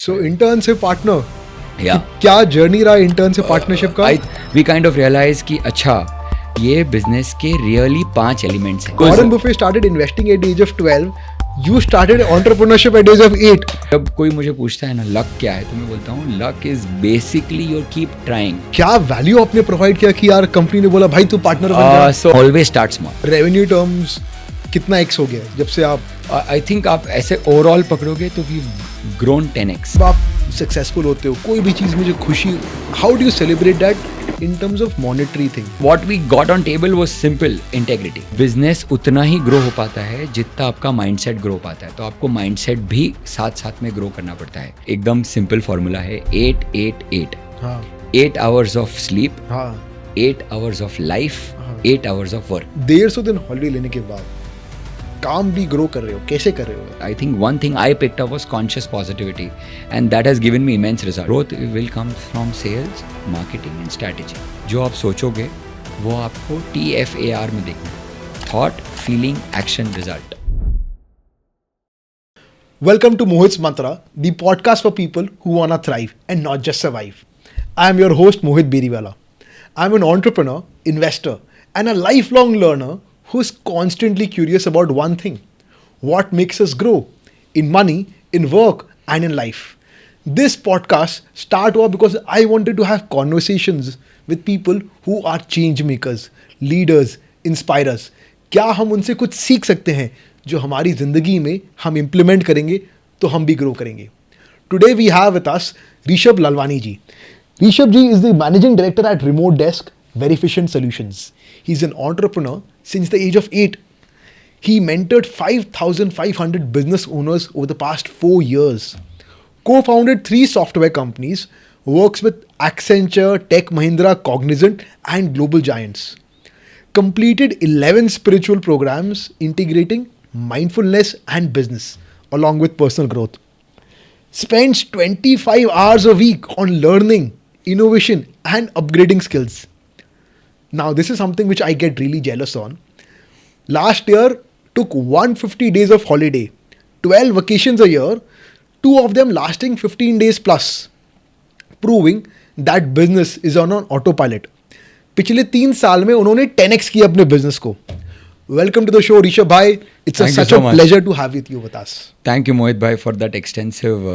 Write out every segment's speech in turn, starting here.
सो intern से partner, Yeah. क्या journey रहा इंटर्न से पार्टनरशिप का? We kind of realize कि अच्छा ये बिजनेस के रियली 5 एलिमेंट्स हैं. Warren Buffett started investing at the age of 12. You started entrepreneurship at the age of 8. जब कोई मुझे पूछता है ना लक क्या है, तो मैं बोलता हूँ luck is basically your keep trying. क्या वैल्यू आपने प्रोवाइड किया कि यार कंपनी ने बोला भाई तू पार्टनर बन जा? So always start small. Revenue terms कितना एक्स हो गया जब से आप आई थिंक आप ऐसे ओवरऑल पकड़ोगे तो वी ग्रोन 10x. जब आप सक्सेसफुल होते हो कोई भी चीज में जो खुशी, how do you celebrate that in terms of monetary thing? What we got on table was simple integrity. Business उतना ही ग्रो हो पाता है जितना आपका माइंडसेट ग्रो पाता है, तो आपको माइंडसेट भी साथ साथ में ग्रो करना पड़ता है. एकदम सिंपल फॉर्मूला है 8-8-8. हाँ 8 hours of sleep, हाँ 8 hours of life, 8 hours of work. 150 दिन हॉलीडे लेने के बाद काम भी ग्रो कर रहे हो, कैसे कर रहे हो? I think one thing I picked up was conscious positivity, and that has given me immense result. Growth will come from sales, marketing and strategy. जो आप सोचोगे वो आपको TFAR में देखना है. Thought, feeling, action, result. Welcome to Mohit's Mantra, the podcast for people who wanna thrive and not just survive. I am your host Mohit Beriwala. I'm an entrepreneur, investor, and a lifelong learner who's constantly curious about one thing: what makes us grow in money, in work, and in life. This podcast started because I wanted to have conversations with people who are change makers, leaders, inspirers. क्या हम उनसे कुछ सीख सकते हैं जो हमारी जिंदगी में हम इम्प्लीमेंट करेंगे तो हम भी ग्रो करेंगे? Today we have with us Rishabh Lalwani ji. Rishabh ji is the managing director at Remote Desk Verificient Solutions. He's an entrepreneur since the age of 8. He mentored 5,500 business owners over the past 4 years. Co-founded 3 software companies, works with Accenture, Tech Mahindra, Cognizant and global giants. Completed 11 spiritual programs integrating mindfulness and business along with personal growth. Spends 25 hours a week on learning, innovation and upgrading skills. Now, this is something which I get really jealous on. Last year, took 150 days of holiday, 12 vacations a year, 2 of them lasting 15 days plus, proving that business is on an autopilot. पिछले 3 साल में उन्होंने 10x किया अपने business को. Welcome to the show, Rishabh bhai. It's Thank you such so a much. pleasure to have with you with us. Thank you, Mohit bhai, for that extensive,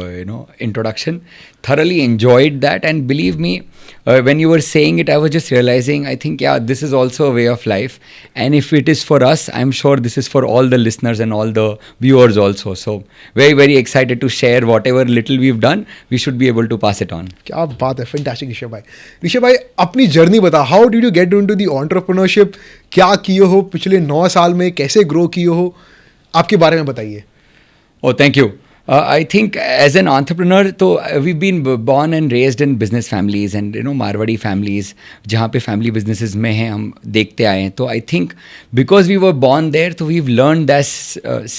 introduction. Thoroughly enjoyed that, and believe me, when you were saying it, I was just realizing, I think, yeah, this is also a way of life. And if it is for us, I'm sure this is for all the listeners and all the viewers also. So, very, very excited to share whatever little we've done. We should be able to pass it on. क्या बात है, fantastic Rishabh भाई. ऋषभ भाई, अपनी journey बता. How did you get into the entrepreneurship? क्या किए हो पिछले 9 साल में, कैसे ग्रो किए हो, आपके बारे में बताइए. Oh, thank you. I think as an entrepreneur, तो we've been born and raised in business families and Marwari families जहाँ पे family businesses में हैं, हम देखते आए हैं. तो I think because we were born there, तो we've learned that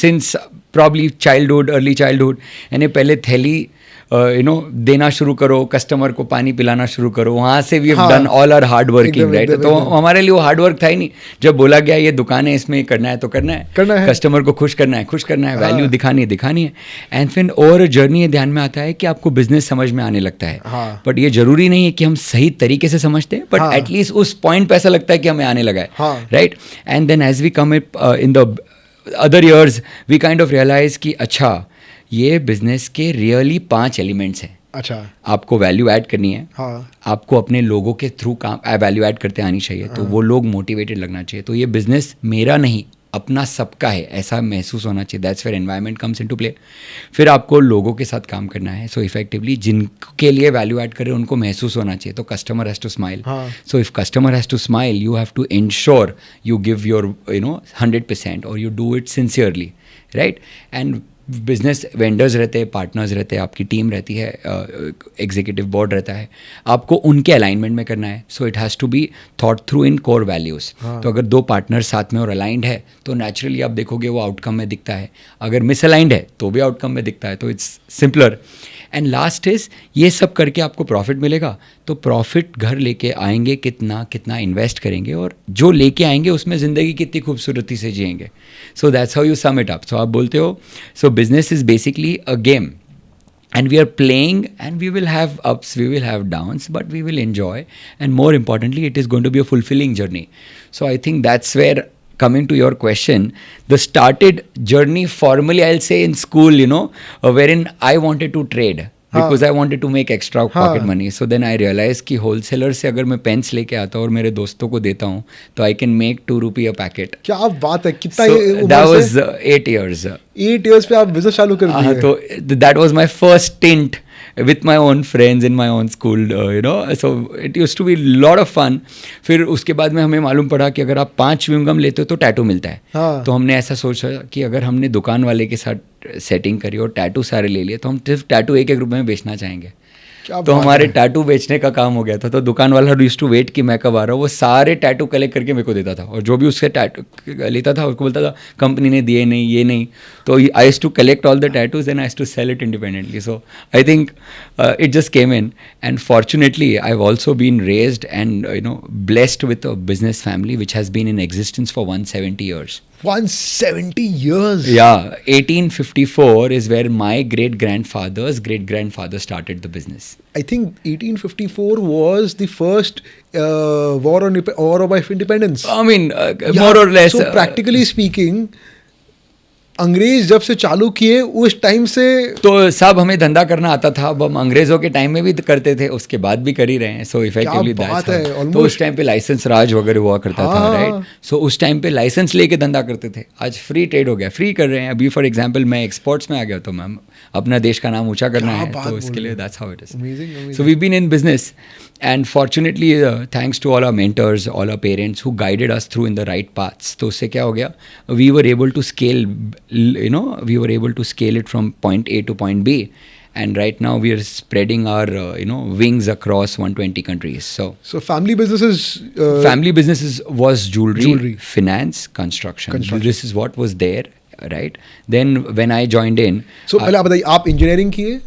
since probably childhood, early childhood. यानी पहले थैली देना शुरू करो, कस्टमर को पानी पिलाना शुरू करो, वहाँ से we have done all our hard working, right. तो हमारे लिए वो हार्ड वर्क था ही नहीं. जब बोला गया ये दुकान है, इसमें करना है तो करना है, कस्टमर को खुश करना है, वैल्यू दिखानी है. एंड फिर और जर्नी ये ध्यान में आता है कि आपको बिजनेस समझ में आने लगता है. बट ये जरूरी नहीं है कि हम सही तरीके से समझते हैं, बट एटलीस्ट उस पॉइंट पे ऐसा लगता है कि हमें आने लगा है, right. And then as we come in the other years we kind of realise कि अच्छा ये बिजनेस के रियली 5 एलिमेंट्स हैं. अच्छा, आपको वैल्यू ऐड करनी है. हाँ. आपको अपने लोगों के थ्रू काम वैल्यू ऐड करते आनी चाहिए. तो वो लोग मोटिवेटेड लगना चाहिए. तो ये बिजनेस मेरा नहीं, अपना सबका है, ऐसा महसूस होना चाहिए. That's where environment comes into play. फिर आपको लोगों के साथ काम करना है. सो इफेक्टिवली जिनके लिए वैल्यू ऐड करें उनको महसूस होना चाहिए. तो customer has to smile. So if customer has to smile, you have to ensure you give your 100% और you do it sincerely, right. And business vendors रहते हैं, पार्टनर्स रहते हैं, आपकी टीम रहती है, एग्जीक्यूटिव बोर्ड रहता है, आपको उनके अलाइनमेंट में करना है. So it has to be thought through in core values. तो अगर 2 पार्टनर्स साथ में और अलाइंड है तो नेचुरली आप देखोगे वो आउटकम में दिखता है. अगर मिसअलाइंड है तो भी आउटकम में दिखता है. तो it's simpler. And last is ये सब करके आपको प्रॉफिट मिलेगा. तो प्रॉफिट घर लेके आएंगे, कितना इन्वेस्ट करेंगे और जो लेके आएंगे उसमें ज़िंदगी कितनी खूबसूरती से जिएंगे. So that's how you sum it up. So आप बोलते हो, so business is basically a game. and we are playing, and we will have ups, we will have downs, but we will enjoy, and more importantly, it is going to be a fulfilling journey. So I think that's where, coming to your question, the started journey formally, I'll say, in school, wherein I wanted to trade because I wanted to make extra pocket money. So then I realized कि wholesaler से अगर मैं pens लेके आता हूँ और मेरे दोस्तों को देता हूँ तो I can make ₹2 a packet. क्या बात है, कितना So उम्र that से? was 8 years. 8 years पे आप बिजनेस चालू कर दिए? तो that was my first stint with my own friends in my own school, so it used to be a lot of fun. फिर उसके बाद में हमें मालूम पड़ा कि अगर आप 5 च्युइंगम लेते हो तो टैटू मिलता है. हाँ. तो हमने ऐसा सोचा कि अगर हमने दुकान वाले के साथ सेटिंग करी और टैटू सारे ले लिए तो हम सिर्फ टैटू एक रुपये में बेचना चाहेंगे. तो हमारे टैटू बेचने का काम हो गया था. तो दुकान वाला यूज्ड टू वेट कि मैं कब आ रहा हूँ. वो सारे टैटू कलेक्ट करके मेरे को देता था, और जो भी उससे टैटू लेता था उसको बोलता था कंपनी ने दिए नहीं, ये नहीं. तो I used to collect all the tattoos and I used to sell it independently. So I think it just came in, and fortunately I have also been raised and blessed with a business family which has been in existence for 170 years. 170 years? Yeah, 1854 is where my great-grandfather's great-grandfather started the business. I think 1854 was the first war of independence. I mean, more or less. So practically speaking, अंग्रेज जब से चालू किए उस time से तो सब हमें धंधा करना आता था. अब हम अंग्रेजों के टाइम में भी करते थे, उसके बाद भी कर ही रहे हैं. सो इफेक्टिवली दैट्स हाउ. तो उस टाइम पे लाइसेंस राज वगैरह हुआ करता था, राइट. सो उस टाइम पे लाइसेंस लेके धंधा करते थे. आज फ्री ट्रेड हो गया, फ्री कर रहे हैं. अभी फॉर एग्जांपल मैं एक्सपोर्ट्स में आ गया, तो मैम अपना देश का नाम ऊंचा करना है, तो उसके लिए that's how it is. So we been in business, and fortunately thanks to all our mentors, all our parents who guided us through in the right paths. तो उससे क्या हो गया, we were able to scale, we were able to scale it from point A to point B, and right now we are spreading our wings across 120 countries. So family businesses, family businesses was jewelry, finance, construction. This is what was there, right? Then when I joined in, so पहले आप बताइए, आप engineering किए?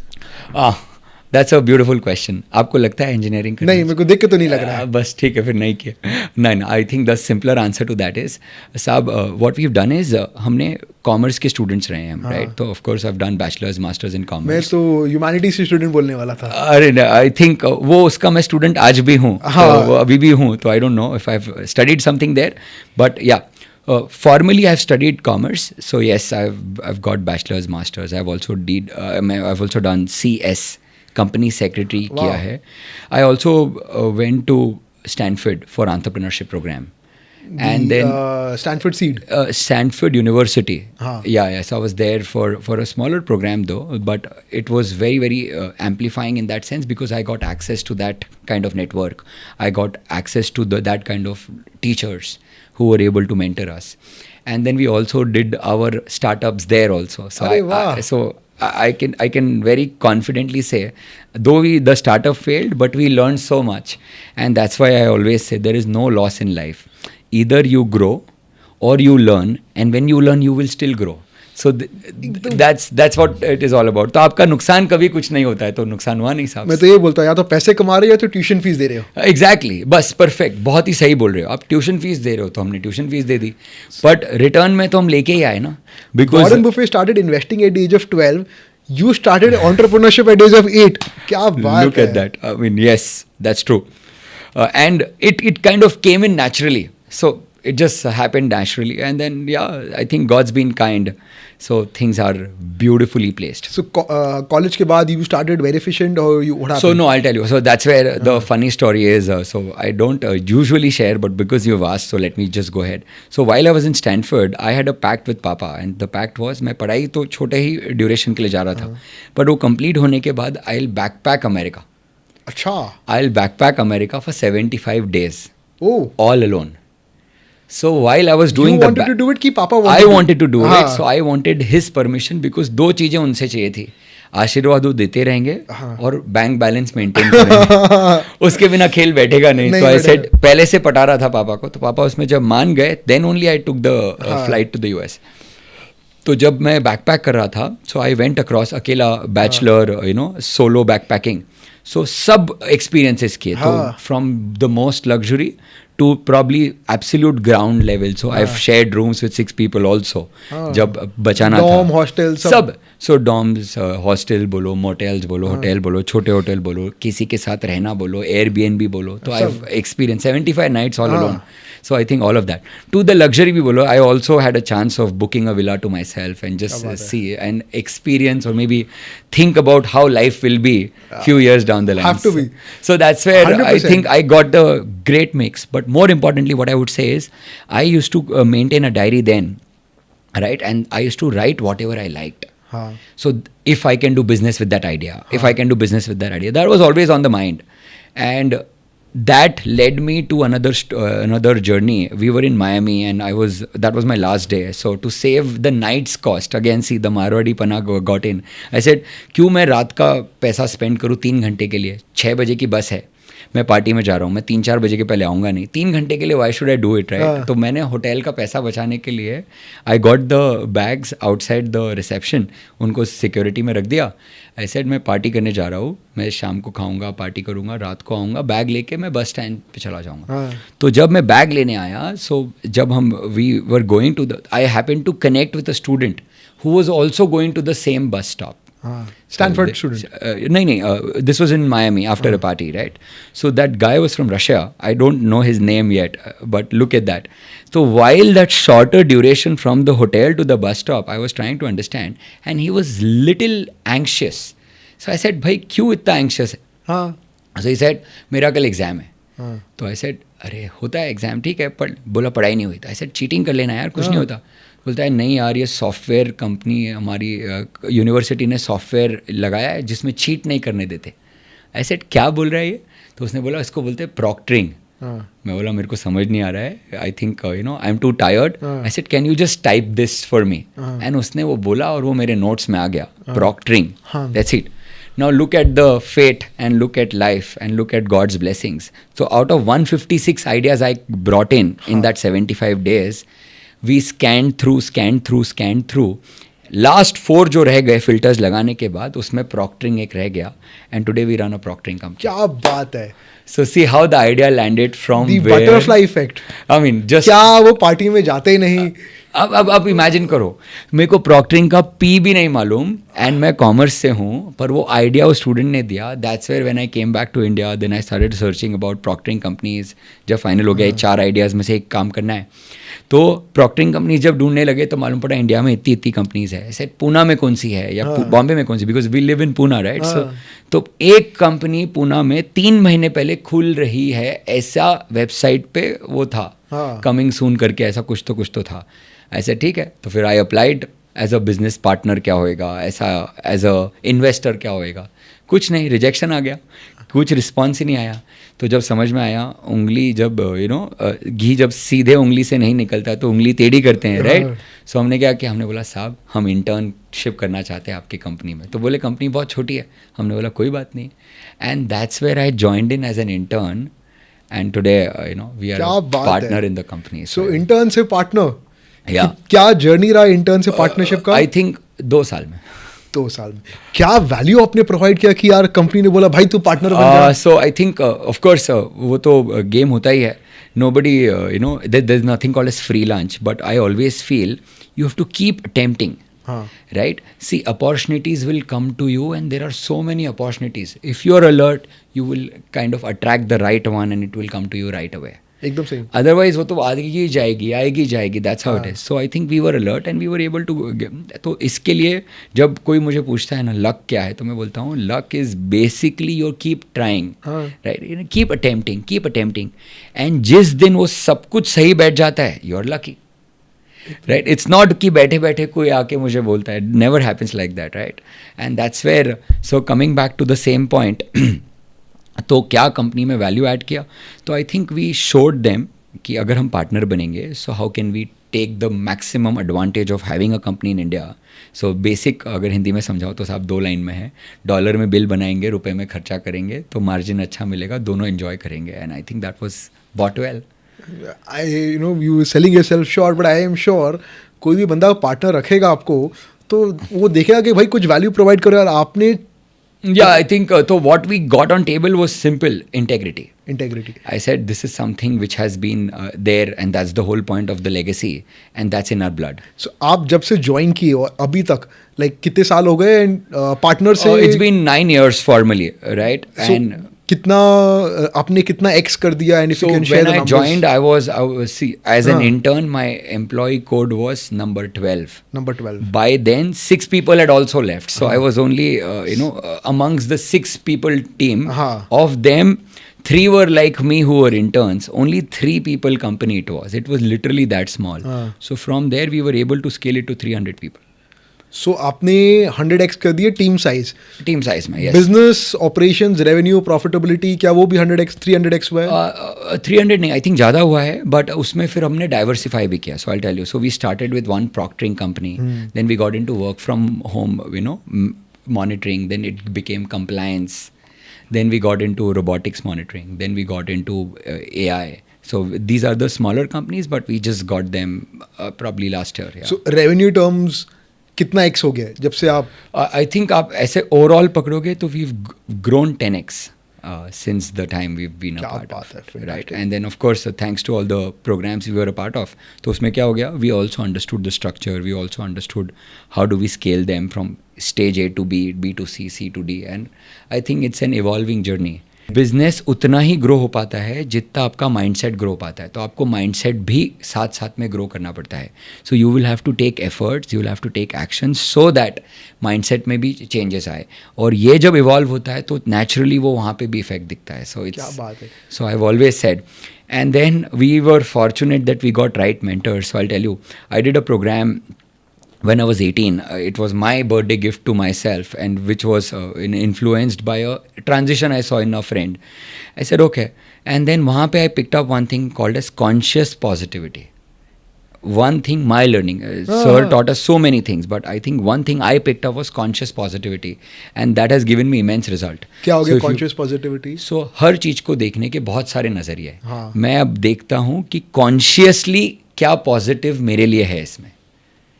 That's a beautiful question. आपको लगता है engineering करना? नहीं, मेरे को देख के तो नहीं लग रहा है. बस ठीक है, फिर नहीं किया. नहीं, I think the simpler answer to that is, साहब what we have done is, हमने कॉमर्स के स्टूडेंट्स रहे हैं हम, राइट. तो of course I have done bachelors masters in commerce. मैं तो ह्यूमैनिटीज से स्टूडेंट बोलने वाला था. अरे आई थिंक वो उसका मैं स्टूडेंट आज भी हूँ. तो अभी भी हूँ. तो I don't know if I have studied something there, but yeah formally I've studied commerce. So yes, I've got bachelor's, masters. I've also done CS, company secretary. Wow. किया है. I also went to Stanford for entrepreneurship program. And then Stanford Seed. Stanford University. Haan. Yeah. So I was there for a smaller program though, but it was very, very amplifying in that sense because I got access to that kind of network. I got access to that kind of teachers who were able to mentor us. And then we also did our startups there also. So I can very confidently say, though the startup failed, but we learned so much. And that's why I always say there is no loss in life. Either you grow or you learn, and when you learn, you will still grow. So that's what it is all about. तो आपका नुकसान कभी कुछ नहीं होता है, तो नुकसान हुआ नहीं साहब. मैं तो ये बोलता हूँ, या तो पैसे कमा रहे हो या तो ट्यूशन फीस दे रहे हो. एग्जैक्टली, बस परफेक्ट, बहुत ही सही बोल रहे हो आप. ट्यूशन फीस दे रहे हो तो हमने ट्यूशन फीस दे दी, बट रिटर्न में तो हम लेके ही आए ना. Because Warren Buffett started investing at the age of 12. You started entrepreneurship at age of 8. क्या बात है. Look at that. I mean, yes, that's true. And it kind of came in naturally. So it just happened naturally. And then, yeah, I think God's been kind. So things are beautifully placed. So college के बाद you started very efficient, or what happened? So no, I'll tell you. So that's where the funny story is. So I don't usually share, but because you've asked, so let me just go ahead. So while I was in Stanford, I had a pact with Papa, and the pact was मैं पढ़ाई तो छोटे ही duration के लिए जा रहा था, but वो complete होने के बाद I'll backpack America. अच्छा. I'll backpack America for 75 days. Oh. All alone. So while I was doing you wanted to do it कि पापा I wanted to do it, so I wanted his permission because दो चीजें उनसे चाहिए थी. आशीर्वाद वो देते रहेंगे और बैंक बैलेंस मेंटेन करेंगे. उसके बिना खेल बैठेगा नहीं. तो आई सेड, पहले से पटा रहा था पापा को, तो पापा उसमें जब मान गए, then only I took the flight to the US. तो जब मैं बैकपैक कर रहा था, सो आई वेंट अक्रॉस, अकेला बैचलर, सोलो बैकपैकिंग. सो सब एक्सपीरियंसेस किए. तो from the most luxury to probably absolute ground level. So I've shared rooms with 6 people also. जब बचाना था. Dorm, hostel, सब. So dorms, hostel बोलो, motels बोलो, hotel बोलो, छोटे hotel बोलो, किसी के साथ रहना बोलो, Airbnb बोलो. तो I've experienced 75 nights all alone. So I think all of that. To the luxury भी बोलो, I also had a chance of booking a villa to myself and just see and experience or maybe think about how life will be few years down the line. Have to be. So that's where 100%. I think I got the great mix. But more importantly, what I would say is I used to maintain a diary then, right? And I used to write whatever I liked. So if I can do business with that idea, that was always on the mind. And that led me to another journey. We were in Miami and that was my last day. So to save the night's cost, again see the Marwadi Pana got in. I said क्यों मैं रात का पैसा spend करूँ 3 घंटे के लिए. 6 बजे की बस है, मैं पार्टी में जा रहा हूँ, मैं 3-4 बजे के पहले आऊँगा नहीं. 3 घंटे के लिए why should I do it, right? तो मैंने होटल का पैसा बचाने के लिए I got the bags outside the reception, उनको सिक्योरिटी में रख दिया. आई सेड मैं पार्टी करने जा रहा हूँ, मैं शाम को खाऊंगा, पार्टी करूँगा, रात को आऊँगा, बैग लेके मैं बस स्टैंड पे चला जाऊँगा. तो जब मैं बैग लेने आया, सो जब हम we were going to the, I happen to connect with a student who was also going to the same bus stop. Stanford student? This was in Miami after a party, right? So that guy was from Russia. I don't know his name yet, but look at that. So while that shorter duration from the hotel to the bus stop, I was trying to understand, and he was little anxious. So I said, "Bhai, क्यों इतना anxious है?" So he said, "मेरा कल exam है." तो I said, "अरे होता है एग्जाम, ठीक है, पर बोला पढ़ाई नहीं हुई." तो I said, "चीटिंग कर लेना यार, कुछ नहीं होता." बोलता है नहीं यार, ये सॉफ्टवेयर कंपनी हमारी यूनिवर्सिटी ने सॉफ्टवेयर लगाया है जिसमें चीट नहीं करने देते. आई सेड क्या बोल रहा है ये? तो उसने बोला इसको बोलते हैं प्रॉक्टरिंग. मैं बोला मेरे को समझ नहीं आ रहा है, आई think I am to tired. I said can you just type this for me? And उसने वो बोला और वो मेरे नोट्स में आ गया, proctoring. That's it. Now look at the fate and look at life and look at God's blessings. So out of 156 ideas I brought in that 75 days, we scanned through. Last 4 जो रह गए filters लगाने के बाद, उसमें proctoring एक रह गया. And today we run a proctoring company. क्या बात है. So see how the idea landed from the where. The butterfly effect. I mean just. क्या वो पार्टी में जाते ही नहीं. अब इमेजिन करो, मेरे को प्रॉक्टरिंग का पी भी नहीं मालूम एंड मैं कॉमर्स से हूँ, पर वो आइडिया उस स्टूडेंट ने दिया. That's where when I came back to India, then I started searching about proctoring companies. जब फाइनल हो गया 4 आइडियाज़ में से एक काम करना है, तो प्रॉक्टरिंग कंपनी जब ढूंढने लगे तो मालूम पड़ा इंडिया में इतनी कंपनीज है. ऐसे पूना में कौन सी है या बॉम्बे में कौन सी, because we live in Poona, right? तो एक कंपनी पूना में 3 महीने पहले खुल रही है, ऐसा वेबसाइट पे वो था, कमिंग सून करके, ऐसा कुछ तो था. ऐसे ठीक है, तो फिर I applied as a business partner. क्या होएगा, ऐसा एज अ इन्वेस्टर क्या होएगा, कुछ नहीं, रिजेक्शन आ गया, कुछ रिस्पॉन्स ही नहीं आया. तो जब समझ में आया, उंगली जब घी जब सीधे उंगली से नहीं निकलता तो उंगली टेढ़ी करते हैं, राइट? सो हमने क्या किया, हमने बोला साहब हम इंटर्नशिप करना चाहते हैं आपकी कंपनी में. तो बोले कंपनी बहुत छोटी है. हमने बोला कोई बात नहीं. And that's where I joined in as an intern, and today we are partner in the company. So intern से पार्टनर, क्या जर्नी रहा इंटर्न से पार्टनरशिप का? आई थिंक 2 साल में. 2 साल में क्या वैल्यू आपने प्रोवाइड किया कि यार कंपनी ने बोला भाई तू पार्टनर बन जा? सो आई थिंक ऑफ कोर्स वो तो गेम होता ही है. Nobody, there's nothing called as free lunch, but I always feel you have to keep attempting, right? See, opportunities will come to you, and there are so many opportunities. If you're alert, you will kind of attract the right one, and it will come to you right away. एकदम सही. Otherwise वो तो आएगी जाएगी. That's how it is. So I think we were alert and we were able to. तो इसके लिए जब कोई मुझे पूछता है ना लक क्या है, तो मैं बोलता हूँ luck is basically your keep trying, right? Keep attempting. And जिस दिन वो सब कुछ सही बैठ जाता है, you're lucky, right? It's not कि बैठे बैठे कोई आके मुझे बोलता है. Never happens like that, right? And that's where, so coming back to the same point. तो क्या कंपनी में वैल्यू ऐड किया, तो I think we showed them कि अगर हम पार्टनर बनेंगे, so how can we take the maximum advantage of having a company in India. So basic अगर हिंदी में समझाओ तो साहब 2 लाइन में है, डॉलर में बिल बनाएंगे, रुपए में खर्चा करेंगे, तो मार्जिन अच्छा मिलेगा, दोनों एंजॉय करेंगे. And I think that was bought well. You selling yourself sure, but I am sure कोई भी बंदा पार्टनर रखेगा आपको तो वो देखेगा कि भाई कुछ वैल्यू प्रोवाइड करो यार. आपने Yeah, I think so. What we got on table was simple integrity. Integrity. I said this is something which has been there, and that's the whole point of the legacy, and that's in our blood. So आप जब से join किए और अभी तक like कितने साल हो गए पार्टनर से? It's been 9 years formally, right? So, And कितना आपने कितना एक्स कर दिया? And if so you can share when the I numbers. joined, I was see, as an Huh. intern, my employee code was number 12. Number 12. By then, 6 people had also left. So I was only, amongst the 6 people team. Uh-huh. Of them, 3 were like me who were interns. Only 3 people company it was. It was literally that small. So from there, we were able to scale it to 300 people. So आपने 100x कर दिए team size. Team size में, yes. Business operations revenue profitability क्या वो भी 100x 300x हुआ है? 300 नहीं, आई थिंक ज़्यादा हुआ है, बट उसमें फिर हमने डाइवर्सिफाई भी किया. So I tell you, so we started with one proctoring company, then we got into work from home, monitoring, then it became compliance, then we got into robotics monitoring, then we got into AI. So these are the smaller companies, but we just got them probably last year. Yeah. So revenue terms कितना x हो गया है जब से आप? I think आप ऐसे overall पकड़ोगे तो we've grown 10x since the time we've been a क्या part बात है, of, fantastic. right? And then of course thanks to all the programs we were a part of, तो उसमें क्या हो गया, we also understood the structure, we also understood how do we scale them from stage A to B, B to C, C to D, and I think it's an evolving journey. Business उतना ही grow हो पाता है जितना आपका mindset grow पाता है, तो आपको माइंडसेट भी साथ साथ में ग्रो करना पड़ता है. So you will have to take efforts, you will have to take action so that mindset में भी चेंजेस आए, और ये जब इवॉल्व होता है तो नेचुरली वो वहाँ पे भी इफेक्ट दिखता है. सो क्या बात है. So I've always said, and then we were fortunate that we got right mentors. So I'll tell you, I did a program when I was 18. It was my birthday gift to myself, and which was influenced by a transition I saw in a friend. I said, okay. And then वहाँ पे I picked up one thing called as conscious positivity. One thing, my learning, sir taught us so many things, but I think one thing I picked up was conscious positivity, and that has given me immense result. क्या हो So गया if you- conscious positivity? सो हर चीज़ को देखने के बहुत सारे नज़रिए हैं. हाँ. मैं अब देखता हूँ कि कॉन्शियसली क्या पॉजिटिव मेरे लिए है इसमें.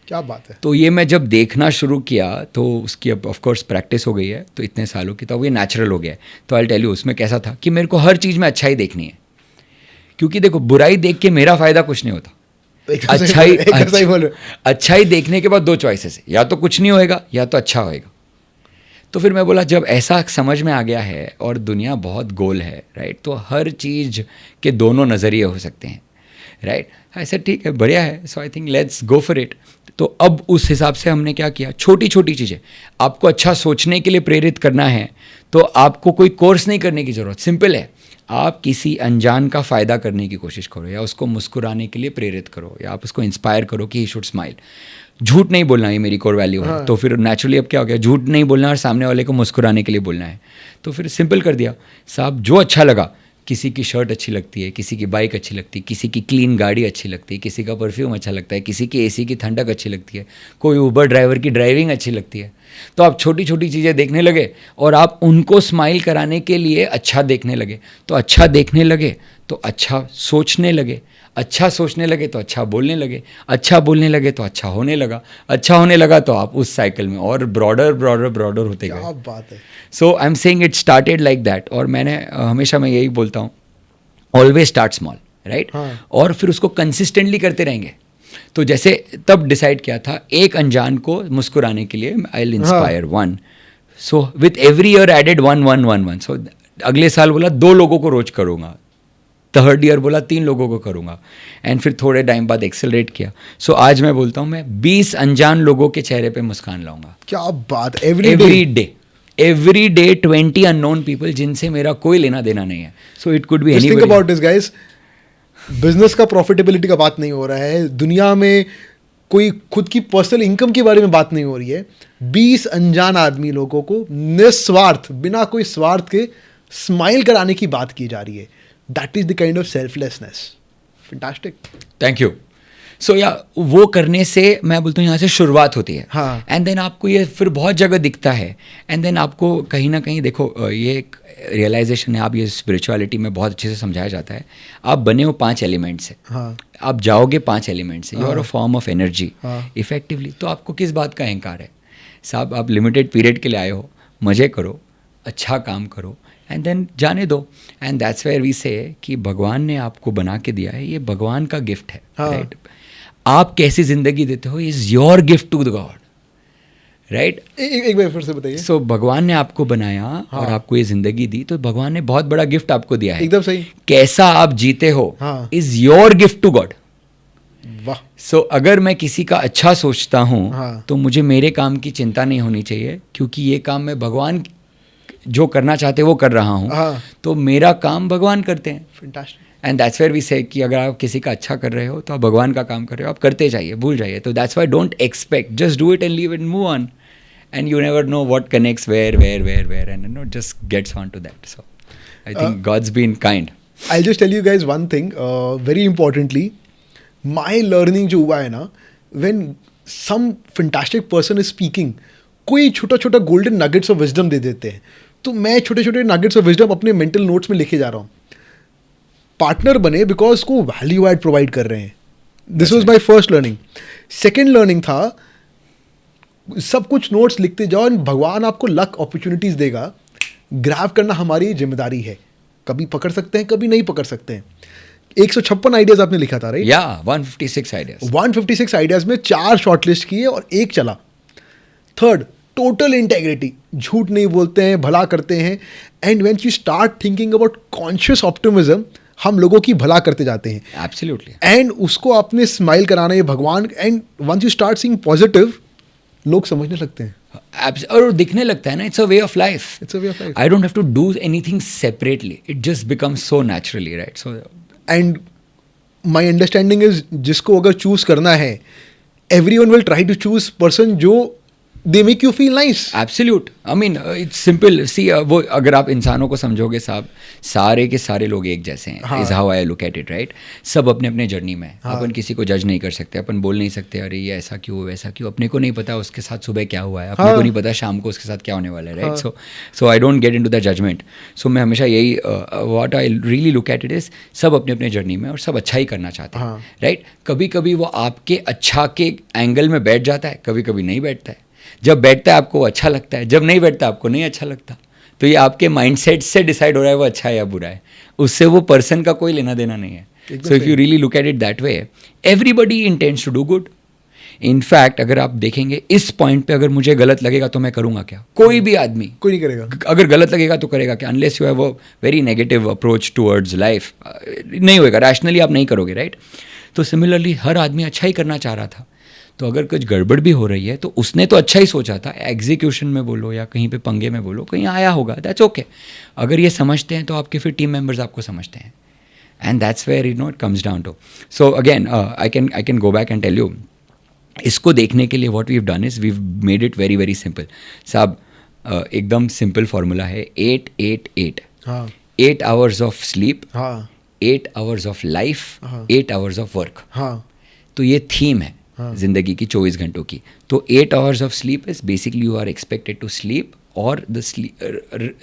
क्या बात है. तो ये मैं जब देखना शुरू किया तो उसकी अब ऑफकोर्स प्रैक्टिस हो गई है, तो इतने सालों की, तो ये नेचुरल हो गया है. तो आई टेल यू, उसमें कैसा था कि मेरे को हर चीज़ में अच्छाई देखनी है, क्योंकि देखो बुराई देख के मेरा फ़ायदा कुछ नहीं होता. अच्छाई देखने के बाद 2 चॉइसेस है, या तो कुछ नहीं होएगा या तो अच्छा होएगा. तो फिर मैं बोला जब ऐसा समझ में आ गया है और दुनिया बहुत गोल है, राइट, तो हर चीज़ के दोनों नज़रिए हो सकते हैं, राइट. ऐसा ठीक है, बढ़िया है. So I think let's go for it. तो अब उस हिसाब से हमने क्या किया, छोटी छोटी चीज़ें. आपको अच्छा सोचने के लिए प्रेरित करना है तो आपको कोई कोर्स नहीं करने की ज़रूरत, सिंपल है. आप किसी अनजान का फ़ायदा करने की कोशिश करो, या उसको मुस्कुराने के लिए प्रेरित करो, या आप उसको इंस्पायर करो कि ही शुड स्माइल. झूठ नहीं बोलना, ये मेरी कोर वैल्यू है. तो फिर नेचुरली अब क्या हो गया, झूठ नहीं बोलना और सामने वाले को मुस्कुराने के लिए बोलना है. तो फिर सिंपल कर दिया साहब, जो अच्छा लगा, किसी की शर्ट अच्छी लगती है, किसी की बाइक अच्छी लगती है, किसी की क्लीन गाड़ी अच्छी लगती है, किसी का परफ्यूम अच्छा लगता है, किसी की एसी की ठंडक अच्छी लगती है, कोई ऊबर ड्राइवर की ड्राइविंग अच्छी लगती है. तो आप छोटी छोटी चीज़ें देखने लगे और आप उनको स्माइल कराने के लिए अच्छा देखने लगे. तो अच्छा देखने लगे तो अच्छा सोचने लगे, अच्छा सोचने लगे तो अच्छा बोलने लगे, अच्छा बोलने लगे तो अच्छा होने लगा, अच्छा होने लगा तो आप उस साइकिल में और ब्रॉडर ब्रॉडर ब्रॉडर होते गए. क्या बात है. So I am saying it started like that. और मैंने हमेशा मैं यही बोलता हूँ, ऑलवेज स्टार्ट स्मॉल, राइट. और फिर उसको कंसिस्टेंटली करते रहेंगे. तो जैसे तब डिसाइड किया था एक अनजान को मुस्कुराने के लिए I will inspire 1. So with every year added 1 1 1 1. सो अगले साल बोला 2 लोगों को रोज करूँगा, 3rd ईयर बोला 3 लोगों को करूँगा, एंड फिर थोड़े टाइम बाद एक्सेलरेट किया. सो आज मैं बोलता हूँ मैं 20 अनजान लोगों के चेहरे पे मुस्कान लाऊंगा. क्या बात. एवरी डे 20 अननोन पीपल जिनसे मेरा कोई लेना देना नहीं है. So it could B Just think anybody. about this, guys. Business का प्रॉफिटेबिलिटी का बात नहीं हो रहा है, दुनिया में कोई खुद की पर्सनल इनकम के बारे में बात नहीं हो रही है. 20 अनजान आदमी लोगों को निस्वार्थ, बिना कोई स्वार्थ के स्माइल कराने की बात की जा रही है. That is the kind of selflessness. Fantastic. Thank you. So या वो करने से मैं बोलता हूँ यहाँ से शुरुआत होती है. हाँ. एंड देन आपको ये फिर बहुत जगह दिखता है, एंड देन आपको कहीं ना कहीं देखो ये एक रियलाइजेशन है. आप ये स्पिरिचुअलिटी में बहुत अच्छे से समझाया जाता है. आप बने हो 5 एलिमेंट से. हाँ. आप जाओगे 5 एलिमेंट से. You are a form of energy हाँ. इफेक्टिवली. तो आपको किस बात का अहंकार है साहब? आप लिमिटेड पीरियड के लिए आए हो, मज़े करो, अच्छा काम करो एंड देन जाने दो. And that's where we say कि भगवान ने आपको बना के दिया है, ये भगवान का गिफ्ट है, राइट? आप कैसी जिंदगी देते हो is your gift to the God, right? एक बार फिर से बताइए. सो भगवान ने आपको बनाया और आपको ये जिंदगी दी, तो भगवान ने बहुत बड़ा गिफ्ट आपको दिया है. एकदम सही. कैसा आप जीते हो हाँ. Is your gift to God. वाह. सो अगर मैं किसी का अच्छा सोचता हूँ हाँ. तो मुझे मेरे काम की चिंता नहीं होनी चाहिए, क्योंकि ये काम मैं भगवान जो करना चाहते वो कर रहा हूँ. हाँ. तो मेरा काम भगवान करते हैं. Fantastic. And that's where we say कि अगर आप किसी का अच्छा कर रहे हो तो आप भगवान का काम कर रहे हो, आप करते जाइए, भूल जाइए. तो that's why don't expect, just do it and leave it, move on. And you never know what connects where, and just gets onto that. So I think God's been kind. I'll just tell you guys one thing, very importantly, my learning जो हुआ है ना, when some fantastic person is speaking, कोई छोटा छोटा golden nuggets of wisdom दे देते हैं, तो मैं छोटे छोटे nuggets of wisdom अपने mental notes में लिखे जा रहा हूँ. पार्टनर बने बिकॉज को वैल्यू एड प्रोवाइड कर रहे हैं. This was my first learning. Second learning था सब कुछ नोट्स लिखते जाओ और भगवान आपको लक अपॉर्चुनिटीज देगा. ग्रैब करना हमारी जिम्मेदारी है. कभी पकड़ सकते हैं, कभी नहीं पकड़ सकते हैं. 156 आइडियाज आपने लिखा था, राइट? या 156 आइडियाज. 156 आइडियाज में 4 शॉर्टलिस्ट किए और 1 चला. Third, total integrity. झूठ नहीं बोलते हैं, भला करते हैं. And when you start thinking about conscious optimism, हम लोगों की भला करते जाते हैं. एब्सोल्युटली. एंड उसको आपने स्माइल कराना है भगवान. And once you start seeing positive, लोग समझने लगते हैं. और दिखने लगता है ना, it's a way of life. It's a way of life. I don't have to do anything separately, it just becomes so naturally, right? So and my understanding is, जिसको अगर चूज करना है, everyone will try to choose person जो they make you feel nice. Absolute. I mean it's simple. सी वो अगर आप इंसानों को समझोगे साहब, सारे के सारे लोग एक जैसे हैं. Is how I look at it, right? सब अपने अपने जर्नी में. अपन किसी को जज नहीं कर सकते, अपन बोल नहीं सकते अरे ये ऐसा क्यों वैसा क्यों. अपने को नहीं पता उसके साथ सुबह क्या हुआ है, अपने को नहीं पता शाम को उसके साथ क्या होने वाला है, right? So I don't get into the judgement. So मैं हमेशा यही what I really look at it is, सब अपने अपने जर्नी में और सब अच्छा ही करना चाहते हैं, राइट? कभी कभी वो आपके अच्छा के एंगल में बैठ जाता है, कभी कभी नहीं बैठता है. जब बैठता है आपको अच्छा लगता है, जब नहीं बैठता आपको नहीं अच्छा लगता. तो ये आपके माइंडसेट से डिसाइड हो रहा है वो अच्छा है या बुरा है. उससे वो पर्सन का कोई लेना देना नहीं है. So if you really look at it that way, everybody intends to do good. In fact अगर आप देखेंगे इस पॉइंट पे, अगर मुझे गलत लगेगा तो मैं करूँगा क्या? कोई भी आदमी, कोई नहीं करेगा. अगर गलत लगेगा तो करेगा क्या? Unless you have a very negative approach towards life, नहीं होएगा. रैशनली आप नहीं करोगे, राइट? तो सिमिलरली हर आदमी अच्छा ही करना चाह रहा था. तो अगर कुछ गड़बड़ भी हो रही है तो उसने तो अच्छा ही सोचा था, एग्जीक्यूशन में बोलो या कहीं पे पंगे में बोलो, कहीं आया होगा, दैट्स ओके. अगर ये समझते हैं तो आपके फिर टीम मेंबर्स आपको समझते हैं. And that's where you know it comes down to. So again I can go back and tell you, इसको देखने के लिए what we have done is we have made it very very simple. साहब एकदम simple formula है, 8-8-8. 8 hours of sleep, 8 hours of life, 8 hours of work. तो ये theme है जिंदगी की 24 घंटों की. तो 8 hours of sleep is basically you are expected to sleep, और the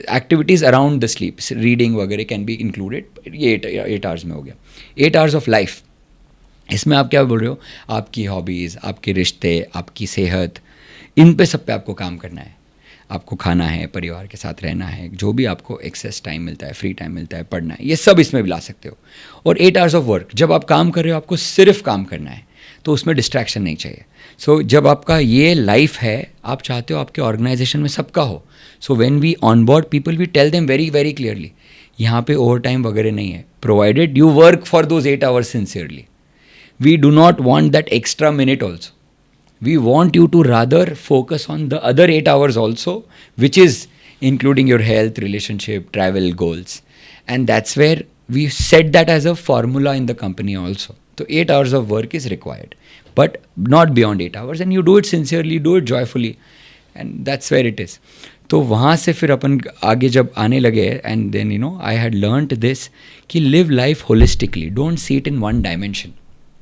activities around the sleep, reading वगैरह कैन बी इंक्लूडेड. ये 8 आवर्स में हो गया. 8 आवर्स ऑफ लाइफ, इसमें आप क्या बोल रहे हो? आपकी हॉबीज़, आपके रिश्ते, आपकी सेहत, इन पे सब पे आपको काम करना है. आपको खाना है, परिवार के साथ रहना है, जो भी आपको एक्सेस टाइम मिलता है, फ्री टाइम मिलता है, पढ़ना है, ये सब इसमें भी ला सकते हो. और 8 आवर्स ऑफ वर्क, जब आप काम कर रहे हो आपको सिर्फ काम करना है, तो उसमें डिस्ट्रैक्शन नहीं चाहिए. सो जब आपका ये लाइफ है, आप चाहते हो आपके ऑर्गेनाइजेशन में सबका हो. So when we on board people, we tell them very very clearly, यहाँ पे ओवर टाइम वगैरह नहीं है, provided you work for those 8 hours sincerely. We do not want that extra minute also. We want you to rather focus on the other 8 hours also, which is including your health, relationship, travel, goals. And that's where we set that as a formula in the company also. So 8 hours of work is required, but not beyond 8 hours. And you do it sincerely, do it joyfully. And that's where it is. तो वहाँ से फिर अपन आगे जब आने लगे, and then you know I had learnt this कि live life holistically. Don't see it in one dimension.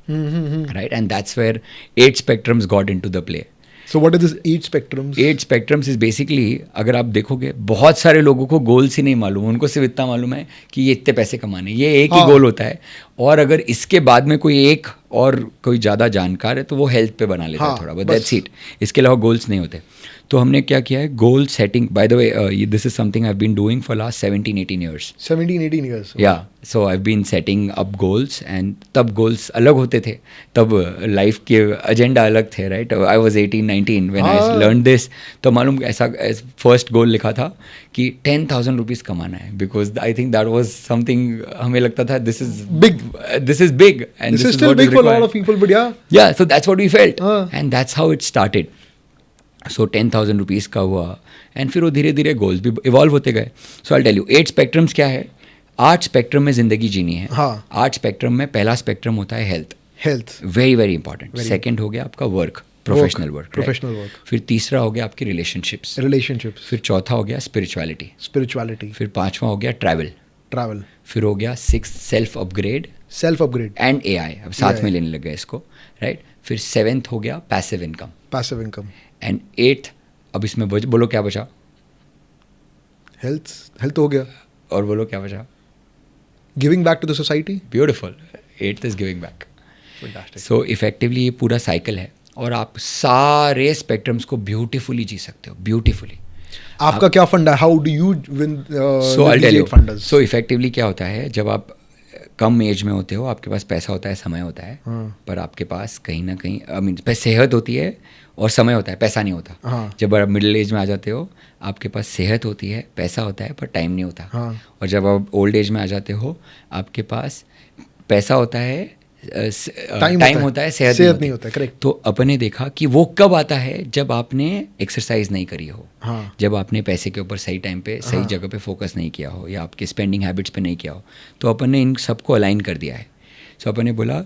Right, and that's where 8 spectrums got into the play. So what are these 8 spectrums? 8 spectrums is basically, अगर आप देखोगे बहुत सारे लोगों को goals ही नहीं मालूम, उनको सिर्फ इतना मालूम है कि ये इतने पैसे कमाने, ये एक ही गोल होता है. और अगर इसके बाद में कोई एक और कोई ज़्यादा जानकार है तो वो हेल्थ पे बना लेता है थोड़ा बहुत, दैट्स इट. इसके अलावा गोल्स नहीं होते. तो हमने क्या किया है, goal setting. By the way this is something I have been doing for last 17-18 years. 17-18 years. या so I have been setting up goals. And तब गोल्स अलग होते थे, तब लाइफ के एजेंडा अलग थे, right. I was 18-19 when I learn this. तो मालूम ऐसा फर्स्ट गोल लिखा था कि 10,000 रुपीज़ कमाना है, because I think that was something, हमें लगता था this is Big. And This is still big for a lot of people, but yeah. Yeah, so that's what we felt. हाँ. And that's how it started. So 10,000 rupees का हुआ. And फिर वो धीरे धीरे गोल्स भी इवॉल्व होते गए. सो आई टेल यू 8 स्पेक्ट्रम्स क्या है. 8 स्पेक्ट्रम में ज़िंदगी जीनी है. हाँ. 8 स्पेक्ट्रम में पहला स्पेक्ट्रम होता है health. Health. Very very important. Second हो गया आपका work, professional work. Professional work. फिर तीसरा हो गया आपकी रिलेशनशिप्स. Relationships. फिर चौथा हो गया स्पिरिचुअलिटी. Spirituality. फिर पांचवा हो गया ट्रैवल. Travel. फिर हो गया 6 self upgrade Self upgrade. And AI. अब साथ AI. में लेने लग गए इसको, राइट. फिर 7th हो गया passive income. Passive income. And 8th, अब इसमें बोलो क्या बचा, Health. Health हो गया. और बोलो क्या बचा. Giving back to the society. Beautiful. 8th is giving back. Fantastic. So effectively ये पूरा साइकिल है, और आप सारे स्पेक्ट्रम्स को ब्यूटीफुली जी सकते हो, ब्यूटीफुली. आपका क्या फंड है? How do you win so I tell you. So effectively क्या होता है, जब आप कम एज में होते हो, आपके पास पैसा होता है, समय होता है, पर आपके पास कहीं ना कहीं आई मीन सेहत होती है और समय होता है, पैसा नहीं होता. हाँ. जब आप मिडिल एज में आ जाते हो, आपके पास सेहत होती है, पैसा होता है, पर टाइम नहीं होता. हाँ. और जब आप ओल्ड एज में आ जाते हो, आपके पास पैसा होता है, टाइम होता है, सेहत नहीं होता. करेक्ट. तो अपने देखा कि वो कब आता है, जब आपने एक्सरसाइज नहीं करी हो, हाँ. जब आपने पैसे के ऊपर सही टाइम पे सही जगह पे फोकस नहीं किया हो, या आपके स्पेंडिंग हैबिट्स पे नहीं किया हो. तो अपन ने इन सबको अलाइन कर दिया है. सो अपन ने बोला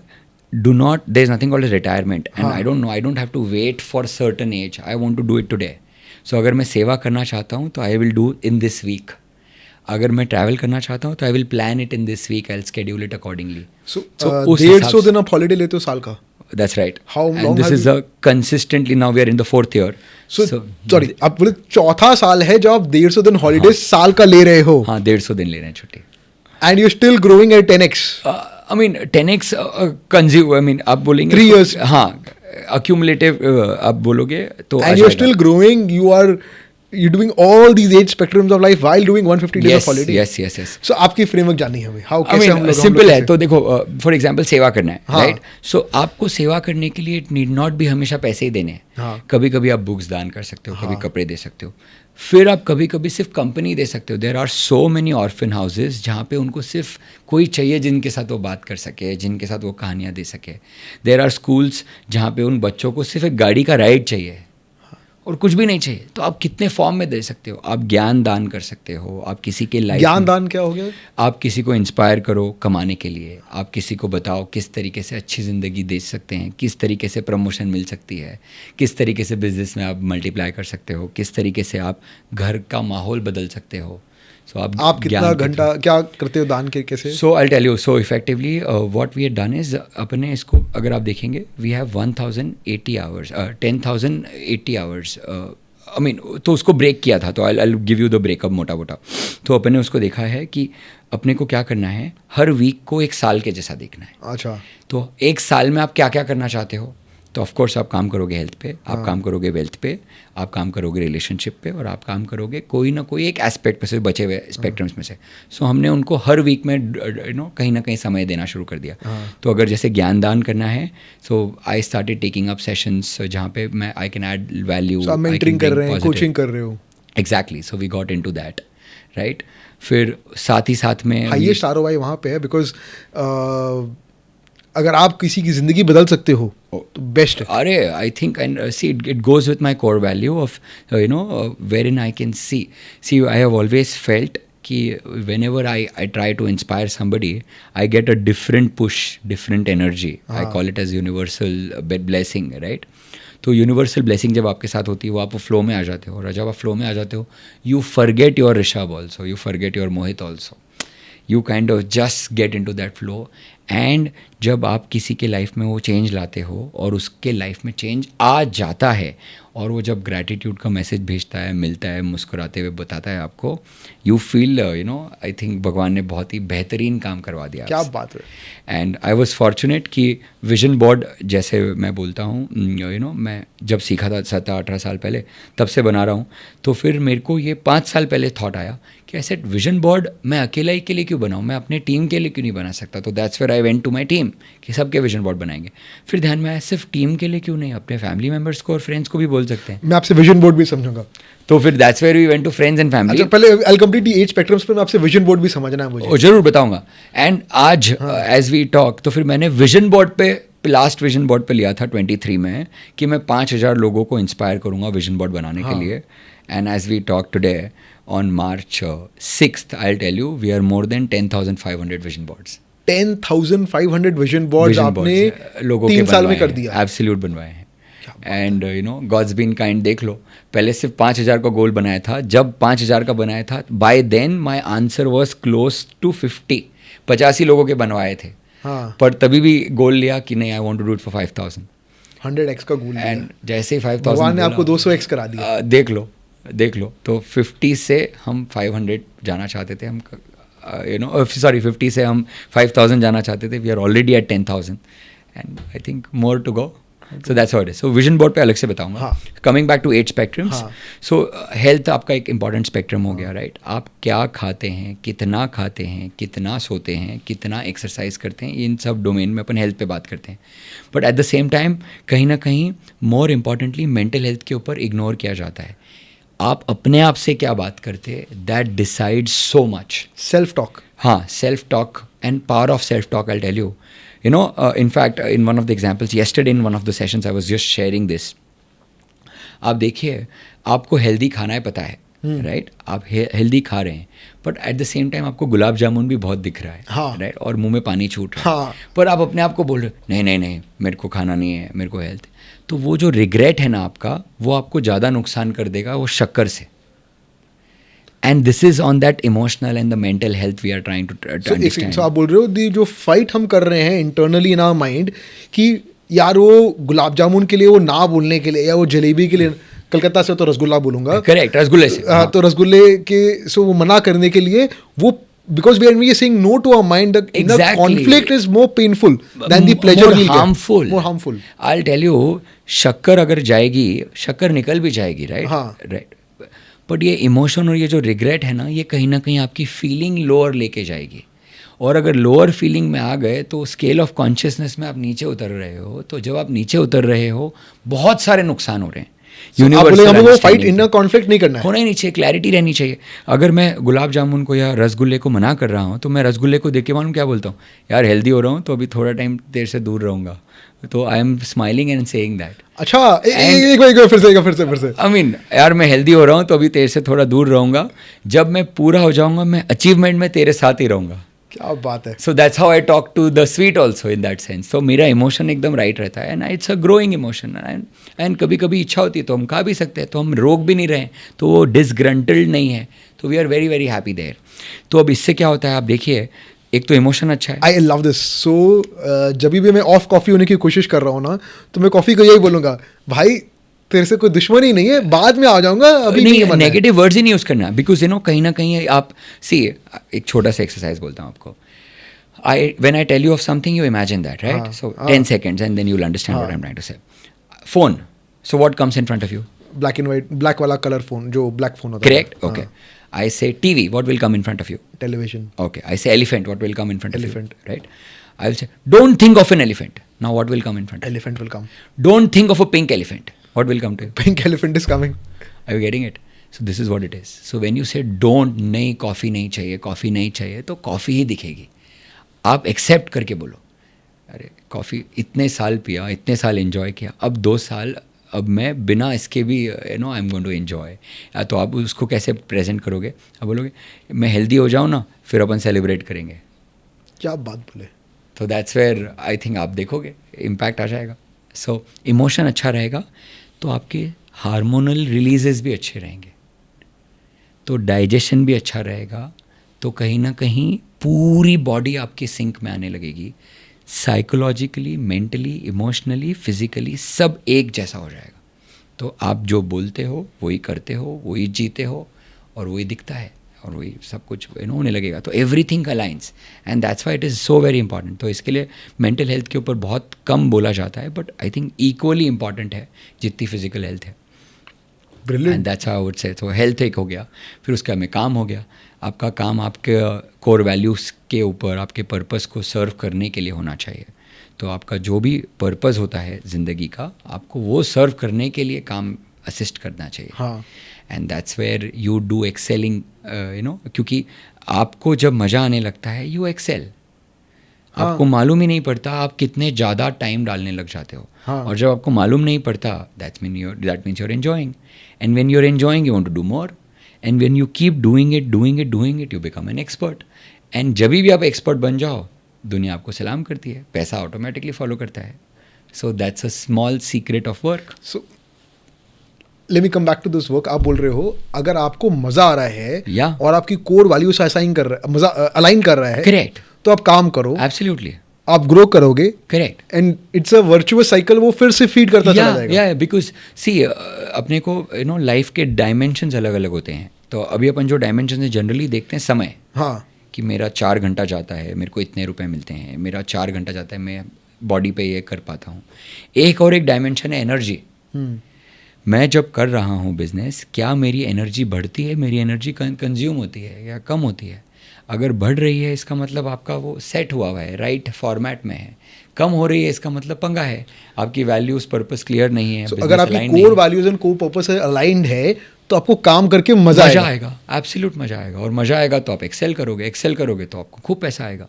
do not, there is nothing called retirement, and I don't know, I don't have to wait for certain age, I want to do it today. So अगर मैं सेवा करना चाहता हूँ तो I will do in this week. अगर मैं travel करना चाहता हूँ तो I will plan it in this week, I will schedule it accordingly. So 150 दिन आप हॉलीडे लेते हो साल का. That's right. How long and this have is a consistently, now we are in the 4th year. So sorry, आप बोले चौथा साल है जब आप 150 दिन हॉलीडे साल का ले रहे हो. हाँ, 150 दिन ले रहे हैं छुट्टी. And you're still growing at 10x. I mean 10x consume. I mean आप बोलेंगे 3 years. हाँ, accumulative आप बोलोगे तो. And you're still growing. You're doing all these 8 spectrums of life while doing 150 days of holiday. Yes. So आपकी framework जाननी है हमें. How I कैसे mean, हम लोग सिंपल है. तो देखो फॉर एग्जांपल सेवा करना है, हाँ. राइट. सो आपको सेवा करने के लिए इट नीड नॉट बी हमेशा पैसे ही देने हैं. हाँ. कभी कभी आप बुक्स दान कर सकते हो, कभी कपड़े दे सकते हो, फिर आप कभी कभी सिर्फ कंपनी दे सकते हो. There are so many orphan houses जहाँ पे उनको सिर्फ कोई चाहिए जिनके साथ वो बात कर सके, जिनके साथ वो कहानियाँ दे सके. देयर आर स्कूल्स जहाँ पे उन बच्चों को सिर्फ एक गाड़ी का राइड चाहिए और कुछ भी नहीं चाहिए. तो आप कितने फॉर्म में दे सकते हो. आप ज्ञान दान कर सकते हो, आप किसी के लाइफ, ज्ञान दान क्या हो गया? आप किसी को इंस्पायर करो कमाने के लिए, आप किसी को बताओ किस तरीके से अच्छी ज़िंदगी दे सकते हैं, किस तरीके से प्रमोशन मिल सकती है, किस तरीके से बिजनेस में आप मल्टीप्लाई कर सकते हो, किस तरीके से आप घर का माहौल बदल सकते हो. सो आप कितना घंटा क्या करते हो दान के कैसे? So I tell you. So effectively what we have done is, अपने इसको अगर आप देखेंगे, we have 1080 hours, 10,080 hours. I mean तो उसको ब्रेक किया था, तो I give you the breakup मोटा. तो अपने उसको देखा है कि अपने को क्या करना है, हर वीक को एक साल के जैसा देखना है. अच्छा. तो एक साल में आप क्या क्या करना चाहते हो. तो ऑफ कोर्स आप काम करोगे हेल्थ पे, आप काम करोगे वेल्थ पे, आप काम करोगे रिलेशनशिप पे, और आप काम करोगे कोई ना कोई एक एस्पेक्ट पे से बचे हुए स्पेक्ट्रम्स में से. सो हमने उनको हर वीक में कहीं ना कहीं समय देना शुरू कर दिया. तो अगर जैसे ज्ञान दान करना है, so I started taking up sessions जहाँ पे मैं आई कैन ऐड वैल्यू. आप मेंटरिंग कर रहे हैं, कोचिंग कर रहे हो. Exactly. So we got into that, right. फिर साथ ही साथ में हाईएस्ट ROI वहाँ पे है, बिकॉज अगर आप किसी की ज़िंदगी बदल सकते हो तो बेस्ट है. अरे I think and see it goes with my core value of where in I can see I have always felt कि whenever I try to inspire somebody, I get a different push, different energy. I call it as universal blessing, right. तो universal blessing जब आपके साथ होती है, वो आप flow में आ जाते हो, और जब आप फ्लो में आ जाते हो, you forget your Rishabh also, you forget your Mohit also, you kind of just get in to that flow. And जब आप किसी के लाइफ में वो चेंज लाते हो और उसके लाइफ में चेंज आ जाता है, और वो जब ग्रैटिट्यूड का मैसेज भेजता है, मिलता है, मुस्कुराते हुए बताता है आपको, यू फील आई थिंक भगवान ने बहुत ही बेहतरीन काम करवा दिया। क्या बात है। एंड आई वॉज फॉर्चुनेट कि विजन बोर्ड, जैसे मैं बोलता हूँ मैं जब सीखा था 17-18 साल पहले, तब से बना रहा हूँ। तो फिर मेरे को ये 5 साल पहले थॉट आया कि ऐसे विजन बोर्ड मैं अकेला ही के लिए क्यों बनाऊँ, मैं अपने टीम के लिए क्यों नहीं बना सकता। तो that's where I went to my team कि सबके विजन बोर्ड बनाएंगे। फिर ध्यान में आया सिर्फ टीम के लिए क्यों नहीं, अपने फैमिली मेम्बर्स को और फ्रेंड्स को भी बोल सकते हैं। मैं आपसे विजन बोर्ड भी समझूंगा। तो फिर that's where we went to friends and family. अच्छा, पहले आई कंप्लीट दी 8 स्पेक्ट्रम्स पे, मैं आपसे विजन बोर्ड भी समझना है मुझे। जरूर बताऊंगा। एंड आज एज वी टॉक, तो फिर मैंने विजन बोर्ड पे, लास्ट विजन बोर्ड पे लिया था 23 में कि मैं 5000 लोगों को इंस्पायर करूंगा विजन बोर्ड बनाने के लिए। And as we talk today on March 6th, I'll tell you, we are more than 10,500 vision boards. 10,500 vision board आपने लोगों 3 के साल में कर दिया। एब्सोल्यूट बनवाए हैं। एंड गॉड्स बीन काइंड, देख लो, पहले सिर्फ 5000 का गोल बनाया था। जब 5000 का बनाया था, by then my answer was close to 50। 85 लोगों के बनवाए थे। हाँ। पर तभी भी गोल लिया कि नहीं, I want to do it for 5000। 100x का गोल। एंड जैसे ही 5000 भगवान ने आपको 200x करा दिया। देख लो। तो 50 से हम 500 जाना चाहते थे, हम 50 से हम 5000 जाना चाहते थे। We are already at 10,000 and I think more to go. So that's what it is. So vision board पे अलग से बताऊंगा। Coming back to 8 spectrums. So health आपका एक इंपॉर्टेंट स्पेक्ट्रम हो गया, राइट। आप क्या खाते हैं, कितना सोते हैं, कितना एक्सरसाइज करते हैं, इन सब डोमेन में अपन हेल्थ पे बात करते हैं। But at the same time कहीं ना कहीं मोर इम्पॉर्टेंटली मेंटल हेल्थ के ऊपर इग्नोर किया जाता है। आप अपने आप से क्या बात करते हैं, that decides so much. Self talk. हाँ, self talk and power of self talk, I tell you. In fact, in one of the examples, yesterday in one of the sessions, I was just sharing this. आप देखिए, आपको healthy खाना है, पता है, right. आप healthy खा रहे हैं, but at the same time आपको गुलाब जामुन भी बहुत दिख रहा है, राइट, और मुंह में पानी छूट रहा है। पर आप अपने आप को बोल रहे हो नहीं, मेरे को खाना नहीं है, मेरे को हेल्थ। तो वो जो रिग्रेट है ना आपका, वो आपको ज़्यादा नुकसान कर देगा वो शक्कर से। And this is on that emotional and the mental health we are trying to understand. So आप बोल रहे हो दी जो फाइट हम कर रहे हैं इंटरनली इन आवर माइंड कि यार वो गुलाब जामुन के लिए वो ना बोलने के लिए, या वो जलेबी के लिए, कलकत्ता से तो रसगुल्ला बोलूंगा, करेक्ट, रसगुल्ले से, तो रसगुल्ले के सो वो मना करने के लिए वो, because we are saying no to our mind, the inner conflict is more painful than the pleasure we'll get. More harmful. I'll tell you, शक्कर अगर जाएगी, शक्कर निकल भी जाएगी, राइट, राइट। बट ये इमोशन और ये जो रिग्रेट है ना, ये कहीं ना कहीं आपकी फीलिंग लोअर लेके जाएगी। और अगर लोअर फीलिंग में आ गए तो स्केल ऑफ कॉन्शियसनेस में आप नीचे उतर रहे हो। तो जब आप नीचे उतर रहे हो, बहुत सारे नुकसान हो रहे हैं। यूनिवर्सल फाइट, इनर कॉन्फ्लिक्ट नहीं करना है, होना ही नहीं चाहिए, क्लैरिटी रहनी चाहिए। अगर मैं गुलाब जामुन को या रसगुल्ले को मना कर रहा हूँ, तो मैं रसगुल्ले को देख के मालूम क्या बोलता हूँ, यार हेल्दी हो रहा हूँ तो अभी थोड़ा टाइम तेरे से दूर रहूँगा। तो I am smiling and saying that. अच्छा, एक बार फिर से आई मीन, यार मैं हेल्दी हो रहा हूँ तो अभी तेरे से थोड़ा दूर रहूँगा, जब मैं पूरा हो जाऊँगा मैं अचीवमेंट में तेरे साथ ही रहूँगा। क्या बात है। So that's how I talk to the sweet also in that sense. तो मेरा इमोशन एकदम राइट रहता है and it's a growing emotion. And कभी कभी इच्छा होती है तो हम खा भी सकते हैं, तो हम रोक भी नहीं रहे, तो वो डिसग्रंटल्ड नहीं है, तो we are very very happy there. तो अब इससे क्या होता है, आप देखिए, एक तो इमोशन अच्छा है। I love this. सो जब भी मैं ऑफ कॉफ़ी होने की कोशिश कर रहा हूँ ना, तो मैं कॉफ़ी को यही बोलूँगा, भाई तेरे से कोई दुश्मनी नहीं है, बाद में आ जाऊँगा, अभी नहीं। नेगेटिव वर्ड्स ही नहीं यूज़ करना, बिकॉज कहीं ना कहीं आप एक छोटा सा एक्सरसाइज बोलता हूँ आपको। When I tell you of something, you imagine that, right? So 10 seconds and then you'll understand what I'm trying to say. Phone. So what comes in front of you? Black and white, black वाला color phone, जो black phone होता है. Correct. Okay. I say TV. What will come in front of you? Television. Okay. I say elephant. What will come in front elephant. of you? Right. I will say, don't think of an elephant. Now what will come in front of you? Elephant will come. Don't think of a pink elephant. What will come to you? Pink elephant is coming. Are you getting it? So this is what it is. So when you say don't, नहीं coffee नहीं चाहिए, coffee नहीं चाहिए, तो coffee ही दिखेगी। आप accept करके बोलो, अरे कॉफ़ी इतने साल पिया, इतने साल एंजॉय किया, अब 2 साल अब मैं बिना इसके भी I am going to enjoy. तो आप उसको कैसे प्रेजेंट करोगे? आप बोलोगे मैं हेल्दी हो जाऊँ ना, फिर अपन सेलिब्रेट करेंगे। क्या बात बोले। तो दैट्स वेयर आई थिंक आप देखोगे इम्पैक्ट आ जाएगा। सो इमोशन अच्छा रहेगा तो आपके हार्मोनल रिलीजेस भी अच्छे रहेंगे, तो डाइजेशन भी अच्छा रहेगा, तो कहीं ना कहीं पूरी बॉडी आपकी सिंक में आने लगेगी। साइकोलॉजिकली, मेंटली, इमोशनली, फिजिकली सब एक जैसा हो जाएगा। तो आप जो बोलते हो वही करते हो, वही जीते हो, और वही दिखता है, और वही सब कुछ होने लगेगा. तो everything aligns, and that's why it is so very important. तो इसके लिए मेंटल हेल्थ के ऊपर बहुत कम बोला जाता है, but I think equally important है जितनी फिजिकल हेल्थ है. And that's how I would से. तो हेल्थ एक हो गया, फिर उसका में काम हो गया. आपका काम आपके कोर वैल्यूज़ के ऊपर, आपके पर्पस को सर्व करने के लिए होना चाहिए. तो आपका जो भी पर्पस होता है ज़िंदगी का, आपको वो सर्व करने के लिए काम असिस्ट करना चाहिए. हाँ. And that's where you do excelling, क्योंकि आपको जब मज़ा आने लगता है यू एक्सेल. हाँ. आपको मालूम ही नहीं पड़ता आप कितने ज़्यादा टाइम डालने लग जाते हो. हाँ. और जब आपको मालूम नहीं पड़ता, that means you are enjoying. And when you are enjoying you want to do more. And when you keep doing it you become an expert. And जब भी आप एक्सपर्ट बन जाओ, दुनिया आपको सलाम करती है, पैसा ऑटोमेटिकली फॉलो करता है. So that's a small secret of work. So let me come back to this work. आप बोल रहे हो अगर आपको मजा आ रहा है Yeah. और आपकी कोर वैल्यू से असाइन कर रहा है, मजा अलाइन कर रहा है, करेक्ट. तो आप काम करो, एब्सोल्युटली आप ग्रो करोगे, correct. And it's a virtuous cycle. वो फिर से फीड करता चला जाएगा. या बिकॉज सी अपने को लाइफ के डायमेंशंस अलग अलग होते हैं. तो अभी अपन जो डायमेंशन जनरली देखते हैं समय, हाँ. कि मेरा 4 घंटा जाता है, मेरे को इतने रुपए मिलते हैं, मेरा 4 घंटा जाता है, मैं बॉडी पे ये कर पाता हूँ. एक और एक डायमेंशन है एनर्जी. मैं जब कर रहा हूँ बिजनेस, क्या मेरी एनर्जी बढ़ती है, मेरी एनर्जी कंज्यूम होती है या कम होती है? अगर बढ़ रही है इसका मतलब आपका वो सेट हुआ हुआ है, राइट फॉर्मेट में है. कम हो रही है इसका मतलब पंगा है, आपकी वैल्यूज पर्पस क्लियर नहीं है. So, अगर आपकी core values and core purpose aligned है तो आपको काम करके मजा आएगा. एब्सोल्यूट मजा आएगा. और मजा आएगा तो आप एक्सेल करोगे तो आपको खूब पैसा आएगा.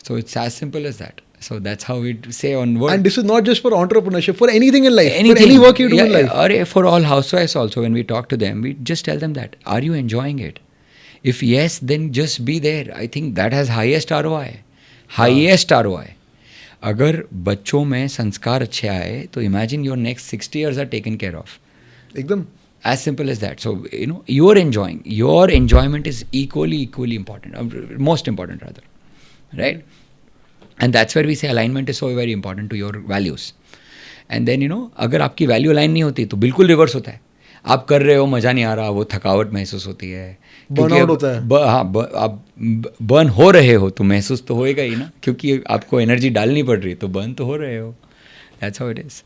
So it's as simple as that. So that's how we say on work. And this is not just for entrepreneurship, for anything in life, for any work you do in life. Or for all housewives also, when we talk to them, we just tell them that, are you enjoying it? If yes, then just be there. I think that has highest ROI. Highest ROI. अगर बच्चों में संस्कार अच्छे आए तो imagine your next 60 years are taken care of. एकदम. As simple as that. So you're enjoying. Your enjoyment is equally important, most important rather, right? And that's where we say alignment is so very important to your values. And then अगर आपकी value align नहीं होती तो बिल्कुल reverse होता है. आप कर रहे हो, मज़ा नहीं आ रहा, वो थकावट महसूस होती है, बर्नआउट होता है. आप बर्न हो रहे हो तो महसूस तो होएगा ही ना, क्योंकि आपको एनर्जी डालनी पड़ रही है, तो बर्न तो हो रहे हो. That's how it is.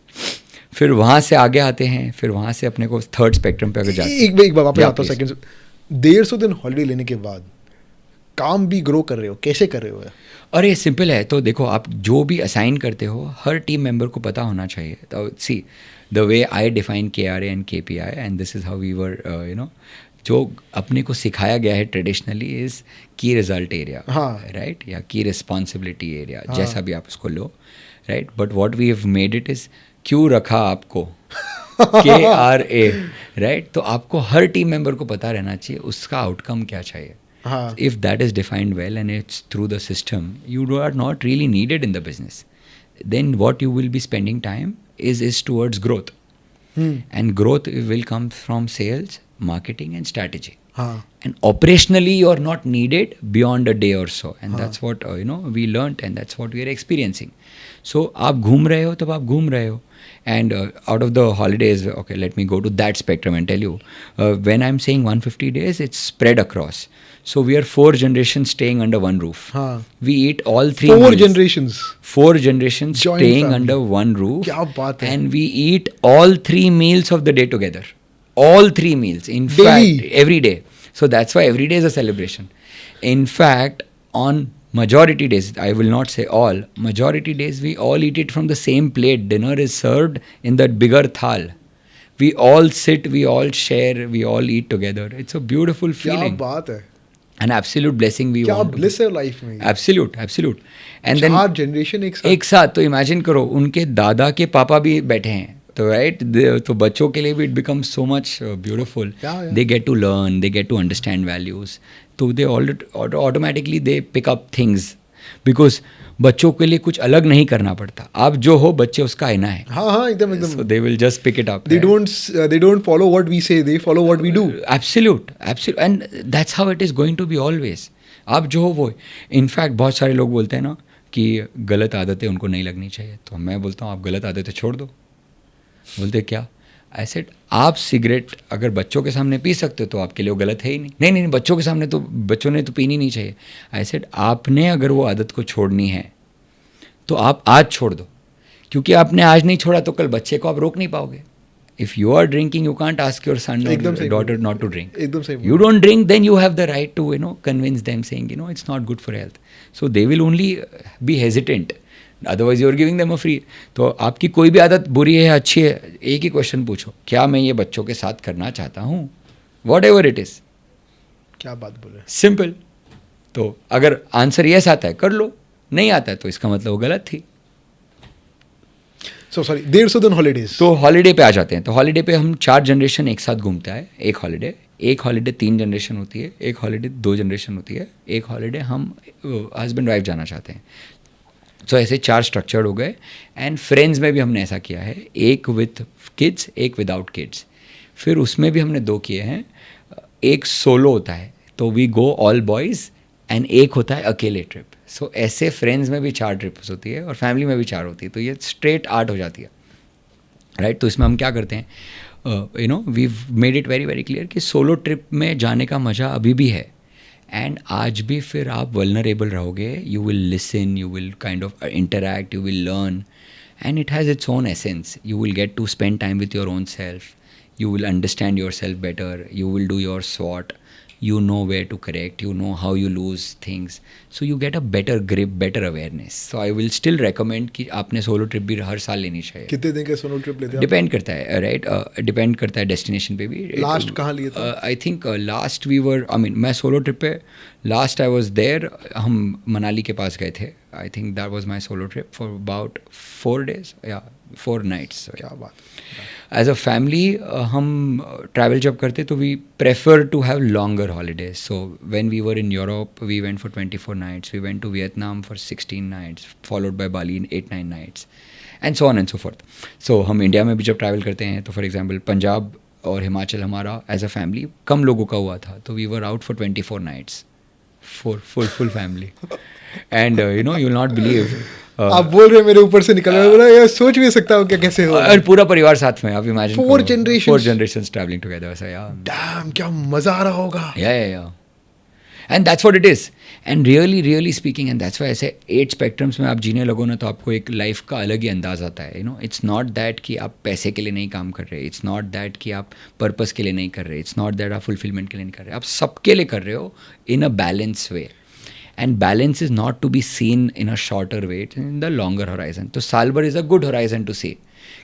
फिर वहाँ से आगे आते हैं, फिर वहाँ से अपने को थर्ड स्पेक्ट्रम पे अगर जाते हैं. एक बार वापस आता हूँ सेकंड. 150 दिन हॉलीडे लेने के बाद काम भी ग्रो कर रहे हो, कैसे कर रहे हो? अरे सिंपल है. तो देखो, आप जो भी असाइन करते हो हर टीम मेंबर को पता होना चाहिए. तो see the way I define KRA and KPI, and this is how we were जो अपने को सिखाया गया है traditionally is key result area, right, या की रिस्पॉन्सिबिलिटी एरिया, जैसा भी आप उसको लो, right. But what we have made it is क्यों रखा आपको KRA, राइट. तो आपको हर टीम मेंबर को पता रहना चाहिए उसका आउटकम क्या चाहिए. If that is defined well and it's through the system, you are not really needed in the business. Then what you will be spending time is towards growth. And growth will come from sales, marketing and strategy. And operationally you are not needed beyond a day or so. And that's what we learned, and that's what we are experiencing. So आप घूम रहे हो तब आप घूम रहे हो. And out of the holidays, okay, let me go to that spectrum and tell you, when I'm saying 150 days, it's spread across. So we are 4 generations staying under one roof. We eat all 3 4 meals. generations. 4 generations Joint staying family. under one roof. क्या बात है. And we eat all 3 meals of the day together. All 3 meals. In Daily. fact, every day. So that's why every day is a celebration. In fact, on majority days, I will not say all, majority days we all eat it from the same plate. Dinner is served in that bigger thal. We all sit, we all share, we all eat together. It's a beautiful feeling. क्या बात है. An absolute blessing we क्या want. bliss है life में. Absolute. And then 4 generation एक साथ. तो imagine करो उनके दादा के पापा भी बैठे हैं, तो राइट, तो बच्चों के लिए भी it becomes so much beautiful. They get to learn, they get to understand values. तो they automatically they pick up things, because बच्चों के लिए कुछ अलग नहीं करना पड़ता. आप जो हो, बच्चे उसका आईना है. एकदम. So they will just pick it up. They don't follow what we say, they follow what we do. Absolute. And that's how it is going to be always. आप जो हो वो. इनफैक्ट बहुत सारे लोग बोलते हैं ना कि गलत आदतें उनको नहीं लगनी चाहिए, तो मैं बोलता हूँ आप गलत आदतें छोड़ दो. बोलते क्या? आई सेड आप सिगरेट अगर बच्चों के सामने पी सकते हो तो आपके लिए वो गलत है ही नहीं। नहीं नहीं नहीं, बच्चों के सामने तो बच्चों ने तो पीनी नहीं चाहिए। आई सेड आपने अगर वो आदत को छोड़नी है तो आप आज छोड़ दो, क्योंकि आपने आज नहीं छोड़ा तो कल बच्चे को आप रोक नहीं पाओगे। If you are drinking you can't ask your son और डॉटर नॉट टू ड्रिंक। एकदम सही। You don't drink, then you have the right to convince them, saying it's not good for health. So they will only be hesitant. Otherwise you are giving them a free. तो आपकी कोई भी आदत बुरी है या अच्छी है, एक ही क्वेश्चन पूछो, क्या मैं ये बच्चों के साथ करना चाहता हूँ? Whatever it is. क्या बात बोल रहे हैं। सिंपल। तो अगर आंसर यस आता है कर लो, नहीं आता है तो इसका मतलब वो गलत थी। सो सॉरी, 150 दिन हॉलीडेज। तो हॉलीडे पे आ जाते हैं। तो हॉलीडे पे हम 4 जनरेशन एक साथ घूमते हैं। एक हॉलीडे 3 जनरेशन होती है, एक हॉलीडे 2 जनरेशन होती है, एक हॉलीडे हम हस्बैंड वाइफ जाना चाहते हैं। तो ऐसे 4 स्ट्रक्चर्ड हो गए। एंड फ्रेंड्स में भी हमने ऐसा किया है, एक विथ किड्स, एक विदाउट किड्स। फिर उसमें भी हमने 2 किए हैं। एक सोलो होता है तो we go all boys, and एक होता है अकेले ट्रिप। सो ऐसे फ्रेंड्स में भी 4 ट्रिप्स होती है और फैमिली में भी 4 होती है। तो ये स्ट्रेट 8 हो जाती है, राइट। तो इसमें हम क्या करते हैं, we made it very very clear कि सोलो ट्रिप में जाने का मज़ा अभी भी है। एंड आज भी फिर आप वल्नरेबल रहोगे, you will listen, you will kind of interact, you will learn, and it has its own essence. You will get to spend time with your own self, you will understand yourself better, you will do your SWOT, you know where to correct, you know how you lose things, so you get a better grip, better awareness. So I will still recommend कि आपने solo trip भी हर साल लेनी चाहिए। कितने दिन का solo trip लेते हैं? डिपेंड करता है, राइट, डिपेंड करता है डेस्टिनेशन पे भी। लास्ट कहाँ लिए थे? I think last we were, मैं सोलो ट्रिप पे लास्ट आई वॉज देयर, हम मनाली के पास गए थे। I think that was my solo trip for about 4 days या 4 nights. क्या बात। एज अ फैमिली हम ट्रैवल जब करते तो we prefer to have longer holidays. So when we were in Europe we went for 24 nights, we went to Vietnam for 16 nights, followed by Bali in 8-9 nights, and so on and so forth. So हम India में भी जब travel करते हैं तो for example Punjab और हिमाचल हमारा as a family कम लोगों का हुआ था, तो we were out for 24 nights, full family. And you will not believe, आप बोल रहे हैं मेरे ऊपर से निकल रहा है, बोला यार सोच भी सकता हूँ क्या कैसे हो। और पूरा परिवार साथ में, आप इमेजिन 4 generations ट्रैवलिंग टुगेदर, वैसा यार। डैम, क्या मजा आ रहा होगा। या and that's what it is. And really speaking, and that's why ऐसे 8 स्पेक्ट्रम्स में आप जीने लगो ना तो आपको एक लाइफ का अलग ही अंदाज आता है। इट्स नॉट दैट कि आप पैसे के लिए नहीं काम कर रहे, इट्स नॉट दैट कि आप पर्पस के लिए नहीं कर रहे, इट्स नॉट दैट आप फुलफिलमेंट के लिए नहीं कर रहे, आप सबके लिए कर रहे हो in a balance way. And balance is not to be seen in a shorter way, in the longer horizon. तो साल भर is a good horizon to see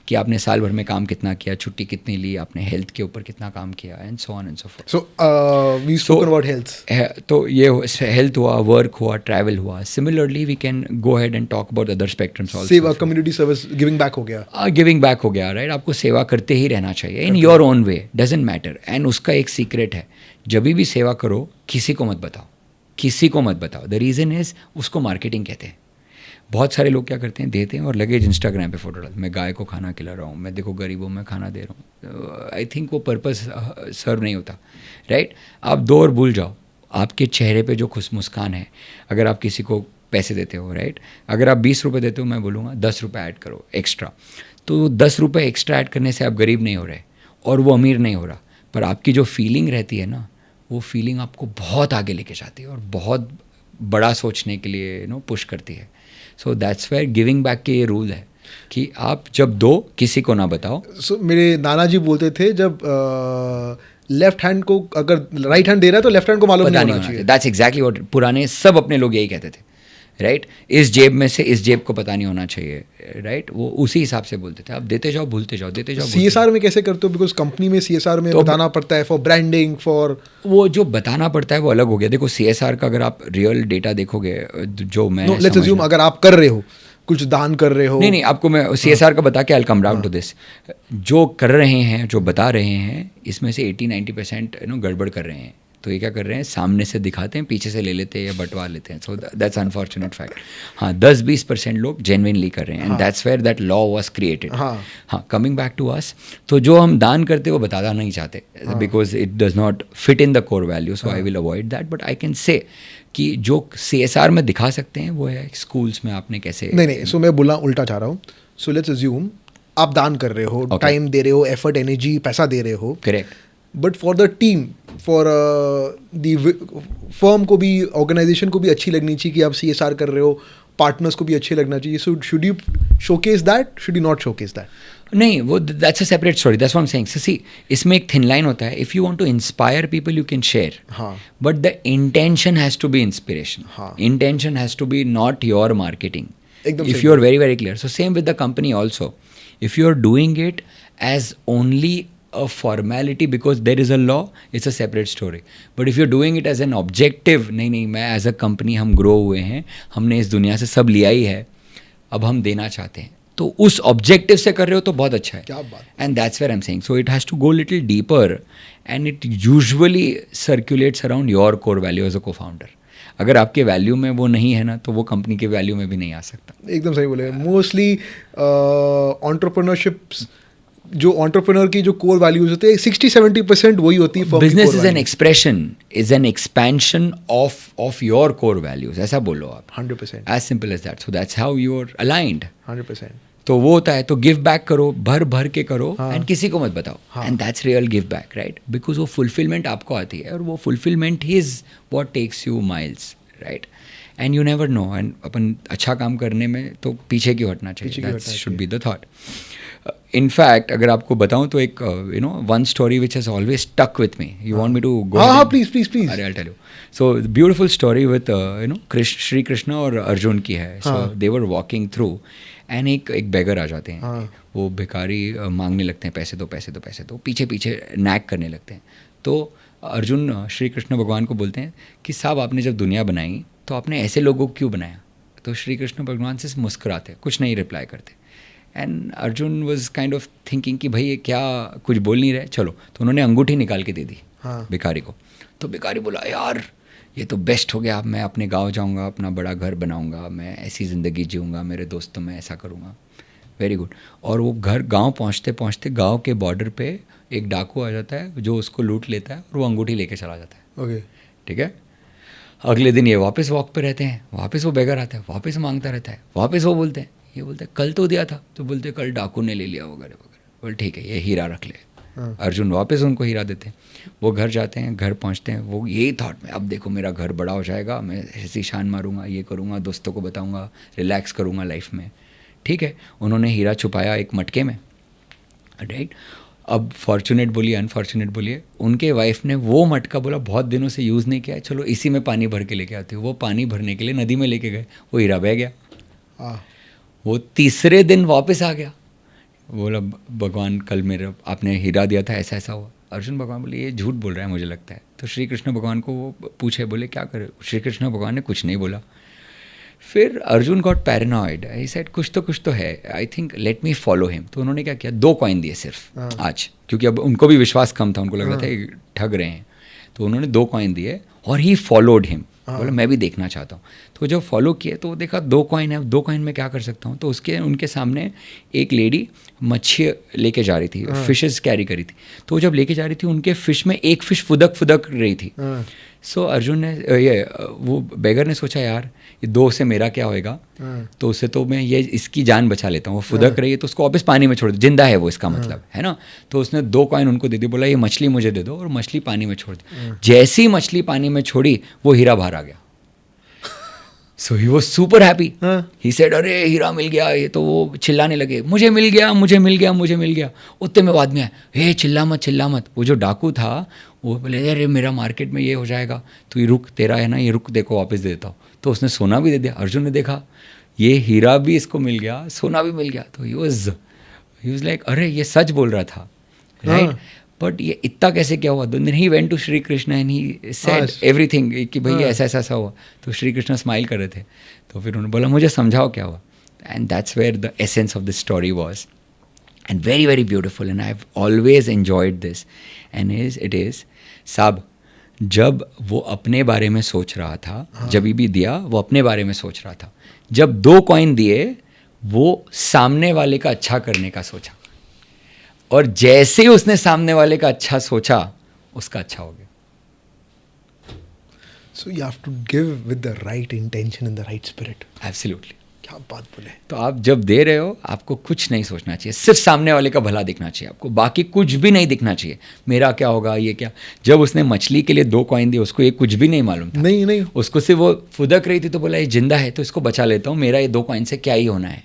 कि आपने साल भर में काम कितना किया, छुट्टी कितनी ली, आपने हेल्थ के ऊपर कितना काम किया, and so on and so forth. So we spoke about health. तो ये हेल्थ हुआ, वर्क हुआ, ट्रैवल हुआ। Similarly we can go ahead and talk about other spectrums also. सेवा, कम्युनिटी सर्विस, गिविंग बैक हो गया। गिविंग बैक हो गया, राइट। आपको सेवा करते ही रहना चाहिए in your own way, doesn't matter. And उसका एक सीक्रेट है, जब भी सेवा करो किसी को मत बताओ, किसी को मत बताओ। द रीज़न इज़ उसको मार्केटिंग कहते हैं। बहुत सारे लोग क्या करते हैं, देते हैं और लगेज इंस्टाग्राम पे फोटो डालते, मैं गाय को खाना खिला रहा हूँ, मैं देखो गरीबों में खाना दे रहा हूँ। आई थिंक वो पर्पस सर्व नहीं होता, राइट। आप दो और भूल जाओ, आपके चेहरे पे जो खुश मुस्कान है, अगर आप किसी को पैसे देते हो, राइट, अगर आप 20 रुपये देते हो, मैं बोलूँगा 10 रुपये ऐड करो एक्स्ट्रा। तो 10 रुपये एक्स्ट्रा ऐड करने से आप गरीब नहीं हो रहे और वो अमीर नहीं हो रहा, पर आपकी जो फीलिंग रहती है ना, वो फीलिंग आपको बहुत आगे लेके जाती है और बहुत बड़ा सोचने के लिए पुश करती है। So that's where giving back के ये रूल है कि आप जब दो किसी को ना बताओ। सो मेरे नाना जी बोलते थे, जब लेफ्ट हैंड को अगर राइट हैंड दे रहा है तो लेफ्ट हैंड को मालूम नहीं होना चाहिए। दैट्स एग्जैक्टली व्हाट पुराने सब अपने लोग यही कहते थे, राइट। इस जेब में से इस जेब को पता नहीं होना चाहिए, राइट। वो उसी हिसाब से बोलते थे, आप देते जाओ भूलते जाओ, देते जाओ। CSR में कैसे करते हो? बिकॉज कंपनी में CSR में तो बताना पड़ता है फॉर ब्रांडिंग, फॉर वो जो बताना पड़ता है वो अलग हो गया। देखो CSR का अगर आप रियल डेटा देखोगे, जो मैं लेट्स अज्यूम अगर आप कर रहे हो, कुछ दान कर रहे हो। नहीं, आपको मैं CSR का बता के I will come down to this. जो कर रहे हैं, जो बता रहे हैं, इसमें से 80-90% गड़बड़ कर रहे हैं। तो ये क्या कर रहे हैं, सामने से दिखाते हैं, पीछे से ले लेते हैं या बंटवा लेते हैं। So that's unfortunate fact. हाँ, 10-20% लोग जेन्युइनली कर रहे हैं, and that's where that law was created. हाँ, कमिंग बैक टू अस, तो जो हम दान करते वो बताना नहीं चाहते, because it does not fit in the core value, so I will avoid that. But I can say कि जो CSR में दिखा सकते हैं वो है स्कूल्स में आपने कैसे। नहीं, सो मैं बोलना उल्टा चाह रहा हूँ। सो लेट्स अज्यूम आप दान कर रहे हो, Okay. टाइम दे रहे हो, एफर्ट, एनर्जी, पैसा दे रहे हो, correct. But for the team, for the firm को भी, ऑर्गेनाइजेशन को भी अच्छी लगनी चाहिए कि आप CSR कर रहे हो, पार्टनर्स को भी अच्छे लगना चाहिए. So should you showcase that, should you not showcase that? नहीं, वो that's a separate story. That's what I am saying. So see, इसमें एक थिन लाइन होता है. If you want to inspire people you can share, हाँ. But the intention has to be inspiration. हाँ. Intention has to be not your marketing. एकदम If सही you are very very clear. So same with the company also. If you are doing it as only a formality because there is a law, it's a separate story. But if you're doing it as an objective, नहीं मैं as a company हम grow हुए हैं, हमने इस दुनिया से सब लिया ही है, अब हम देना चाहते हैं, तो उस ऑब्जेक्टिव से कर रहे हो तो बहुत अच्छा है. क्या बात. And that's where I am saying. So it has to go little deeper and it usually circulates around your core value as a cofounder. अगर आपके वैल्यू में वो नहीं है ना, तो वो कंपनी के वैल्यू में भी नहीं आ सकता. एकदम सही बोले. मोस्टली एंटरप्रेन्योरशिप्स, जो एंटरप्रेन्योर की जो कोर वैल्यूज होते हैं 60-70% वही होती है. Business is an expression, is an expansion of your core values. ऐसा बोलो आप. 100%. As simple as that. So that's how you are aligned. 100%. तो वो होता है, तो गिव बैक करो, भर भर के करो, हाँ. एंड किसी को मत बताओ. हाँ. And that's real give back, right? Because वो फुलफिलमेंट आपको आती है, और वो fulfilment is what takes you miles, right? And you never know. एंड अपन अच्छा काम करने में तो पीछे क्यों हटना चाहिए. That should be the thought. In fact अगर आपको बताऊं तो एक one story which has always stuck with me. You want me to go? हाँ, प्लीज. अरे, I tell you. So beautiful story with Shri Krishna और अर्जुन की है. सो दे वर वॉकिंग थ्रू एंड एक बेगर आ जाते हैं. हाँ. वो भिखारी मांगने लगते हैं, पैसे दो पैसे दो पैसे दो, पीछे पीछे नैग करने लगते हैं. तो अर्जुन श्री कृष्ण भगवान को बोलते हैं कि साहब, आपने जब दुनिया बनाई तो आपने ऐसे लोगों को क्यों बनाया? तो श्री कृष्ण भगवान से मुस्कुराते, कुछ नहीं रिप्लाई करते. And Arjun was kind of thinking कि भाई ये क्या, कुछ बोल नहीं रहे, चलो. तो उन्होंने अंगूठी निकाल के दे दी. हाँ. भिखारी को. तो भिखारी बोला, यार ये तो बेस्ट हो गया, मैं अपने गांव जाऊंगा, अपना बड़ा घर बनाऊंगा, मैं ऐसी ज़िंदगी जीऊँगा, मेरे दोस्तों में ऐसा करूँगा. Very good. और वो गांव पहुँचते पहुँचते गांव के बॉर्डर पे एक डाकू आ जाता है जो उसको लूट लेता है, और वो अंगूठी लेके चला जाता है. ओके. ठीक है. अगले दिन ये वापस वॉक पे रहते हैं, वापस वो बेगर आता है, वापस मांगता रहता है, वापस वो बोलते हैं, ये बोलते हैं कल तो दिया था, तो बोलते कल डाकू ने ले लिया वगैरह वगैरह. बोल ठीक है, ये हीरा रख ले. अर्जुन वापस उनको हीरा देते हैं. वो घर जाते हैं, घर पहुंचते हैं, वो यही थॉट में, अब देखो मेरा घर बड़ा हो जाएगा, मैं ऐसी शान मारूंगा, ये करूंगा, दोस्तों को बताऊंगा, रिलैक्स करूंगा लाइफ में. ठीक है. उन्होंने हीरा छुपाया एक मटके में, राइट? अब फॉर्चुनेट बोलिए अनफॉर्चुनेट बोलिए, उनके वाइफ ने वो मटका बोला बहुत दिनों से यूज़ नहीं किया है, चलो इसी में पानी भर के लेके आती हूँ. वो पानी भरने के लिए नदी में लेके गए, वो हीरा बह गया. वो तीसरे दिन वापस आ गया, बोला भगवान कल मेरे आपने हीरा दिया था, ऐसा ऐसा हुआ. अर्जुन भगवान बोले ये झूठ बोल रहा है मुझे लगता है. तो श्री कृष्ण भगवान को वो पूछे, बोले क्या करे. श्री कृष्ण भगवान ने कुछ नहीं बोला. फिर Arjun got paranoid. He said कुछ तो है, I think let me follow him. तो उन्होंने क्या किया, 2 कॉइन दिए सिर्फ आज, क्योंकि अब उनको भी विश्वास कम था, उनको लग रहा था ये ठग रहे हैं. तो उन्होंने 2 कॉइन दिए और ही फॉलोड हिम. बोला मैं भी देखना चाहता हूँ. तो जब फॉलो किए तो देखा 2 कॉइन है, 2 कॉइन में क्या कर सकता हूँ. तो उनके सामने एक लेडी मच्छी लेके जा रही थी, फिशेस कैरी करी थी. तो जब लेके जा रही थी, उनके फिश में एक फिश फुदक रही थी. सो अर्जुन ने वो बेगर ने सोचा, यार ये 2 से मेरा क्या होएगा, तो उससे तो मैं ये इसकी जान बचा लेता हूँ. वो फुदक रही है तो उसको वापस पानी में छोड़ दो, जिंदा है वो, इसका मतलब है ना. तो उसने 2 कॉइन उनको दे दी, बोला ये मछली मुझे दे दो, और मछली पानी में छोड़ दी. जैसी मछली पानी में छोड़ी वो हीरा बाहर आ गया. So he was super happy. He said अरे हीरा मिल गया. ये तो वो चिल्लाने लगे, मुझे मिल गया मुझे मिल गया मुझे मिल गया. उतने में वो आदमी आया, हे चिल्ला मत. वो जो डाकू था वो बोले अरे मेरा मार्केट में ये हो जाएगा, तो ये रुक, तेरा है ना, ये रुक, देखो वापस दे देता हूँ. तो उसने सोना भी दे दिया. अर्जुन ने देखा ये हीरा भी इसको मिल गया, सोना भी मिल गया. तो ही वॉज लाइक अरे ये सच बोल रहा था, राइट? बट ये इतना कैसे क्या हुआ. Then he went to Shri Krishna and he said everything कि भाई ऐसा ऐसा हुआ. तो श्री कृष्ण स्माइल कर रहे थे. तो फिर उन्होंने बोला मुझे समझाओ क्या हुआ. And that's where the essence of the story was. And very very beautiful, and I have always enjoyed this. And it is साहब, जब वो अपने बारे में सोच रहा था, जब भी दिया वो अपने बारे में सोच रहा था. जब 2 कॉइन दिए वो सामने वाले का अच्छा करने का सोचा, और जैसे ही उसने सामने वाले का अच्छा सोचा उसका अच्छा हो गया. So you have to give with the right intention and the right spirit. Absolutely. क्या बात बोले। तो आप जब दे रहे हो आपको कुछ नहीं सोचना चाहिए, सिर्फ सामने वाले का भला दिखना चाहिए आपको, बाकी कुछ भी नहीं दिखना चाहिए। मेरा क्या होगा, ये क्या। जब उसने मछली के लिए 2 कॉइन दिए, उसको ये कुछ भी नहीं मालूम था। नहीं उसको सिर्फ वो फुदक रही थी तो बोला ये जिंदा है तो इसको बचा लेता हूँ, मेरा ये 2 कॉइन से क्या ही होना है।